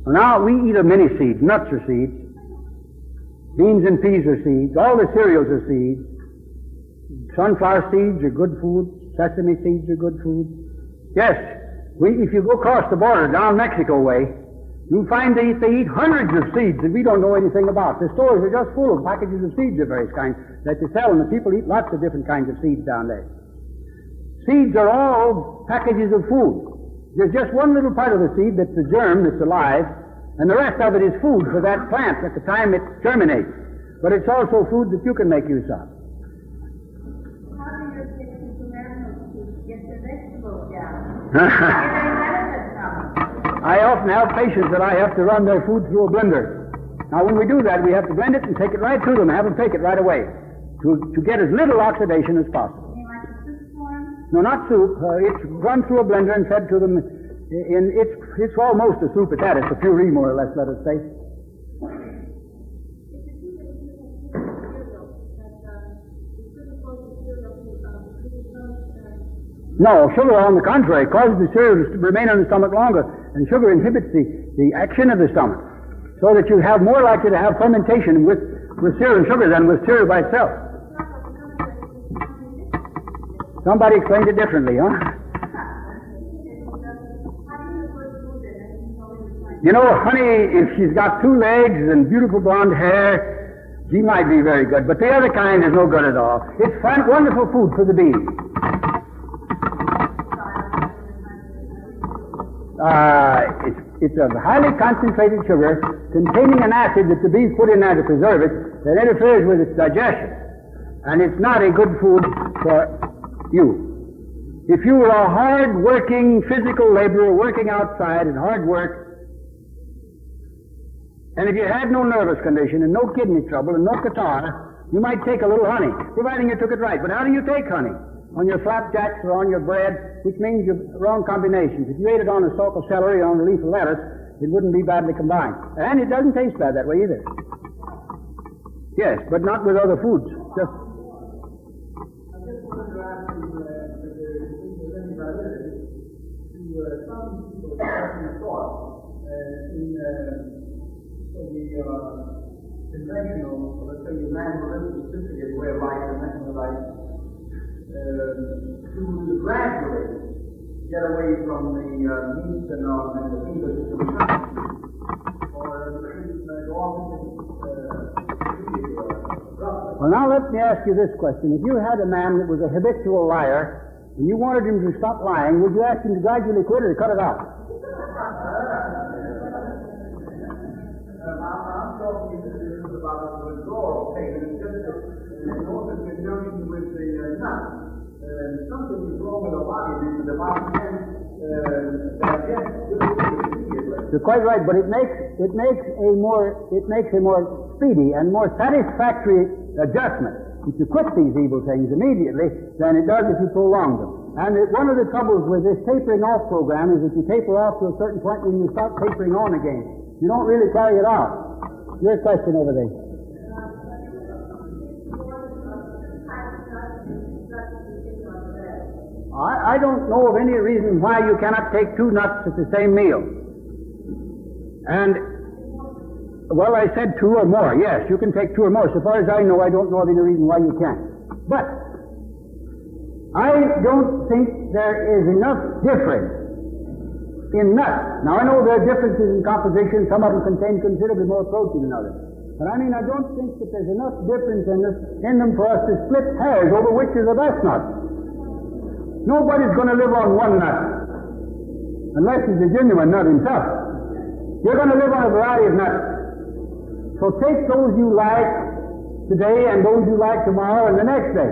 Well, now, we eat of many seeds. Nuts are seeds. Beans and peas are seeds. All the cereals are seeds. Sunflower seeds are good food. Sesame seeds are good food. Yes, if you go across the border down Mexico way, you'll find they eat hundreds of seeds that we don't know anything about. The stores are just full of packages of seeds of various kinds that they sell, and the people eat lots of different kinds of seeds down there. Seeds are all packages of food. There's just one little part of the seed that's the germ that's alive, and the rest of it is food for that plant at the time it germinates. But it's also food that you can make use of. I often have patients that I have to run their food through a blender. Now, when we do that, we have to blend it and take it right to them and have them take it right away to get as little oxidation as possible. No, not soup. It's run through a blender and fed to them. It's almost a soup at that. It's a puree, more or less, let us say. No, sugar, on the contrary, causes the cereal to remain on the stomach longer, and sugar inhibits the action of the stomach, so that you have more likely to have fermentation with cereal and sugar than with cereal by itself. Somebody explained it differently, huh? You know, honey, if she's got 2 legs and beautiful blonde hair, she might be very good, but the other kind is no good at all. It's fine, wonderful food for the bees. It's a highly concentrated sugar containing an acid that the bees put in there to preserve it that interferes with its digestion. And it's not a good food for you. If you were a hard-working physical laborer working outside and hard work, and if you had no nervous condition and no kidney trouble and no catarrh, you might take a little honey, providing you took it right. But how do you take honey? On your flapjacks or on your bread, which means you're wrong combinations. If you ate it on a stalk of celery or on a leaf of lettuce, it wouldn't be badly combined. And it doesn't taste bad that way either. Yes, but not with other foods. Just conventional, let's say, the man-specific way of life, conventional life, to gradually get away from the meats and the things that you consume, or go off into Well, now let me ask you this question. If you had a man that was a habitual liar, and you wanted him to stop lying, would you ask him to gradually quit or to cut it out? about the withdrawal pain, and it's just that in order conjunction with the nut, something is wrong with the body, and the body can digest good immediately. You're quite right, but it makes a more speedy and more satisfactory adjustment if you quit these evil things immediately than it does if you prolong them. And one of the troubles with this tapering off program is that you taper off to a certain point when you start tapering on again. You don't really carry it out. Your question over there. I don't know of any reason why you cannot take 2 nuts at the same meal. And, well, I said 2 or more. Yes, you can take 2 or more. So far as I know, I don't know of any reason why you can't. But I don't think there is enough difference in nuts. Now, I know there are differences in composition. Some of them contain considerably more protein than others. But I don't think that there's enough difference in them for us to split hairs over which is the best nut. Nobody's going to live on one nut, unless he's a genuine nut himself. You're going to live on a variety of nuts. So take those you like today and those you like tomorrow and the next day.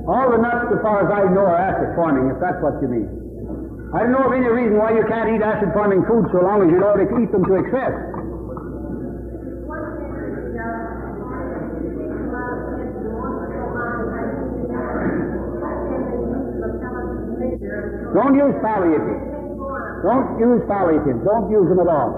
All the nuts, as far as I know, are acid-forming, if that's what you mean. I don't know of any reason why you can't eat acid-forming food so long as you don't eat them to excess. Don't use palliatives. Don't use palliatives. Don't use them at all.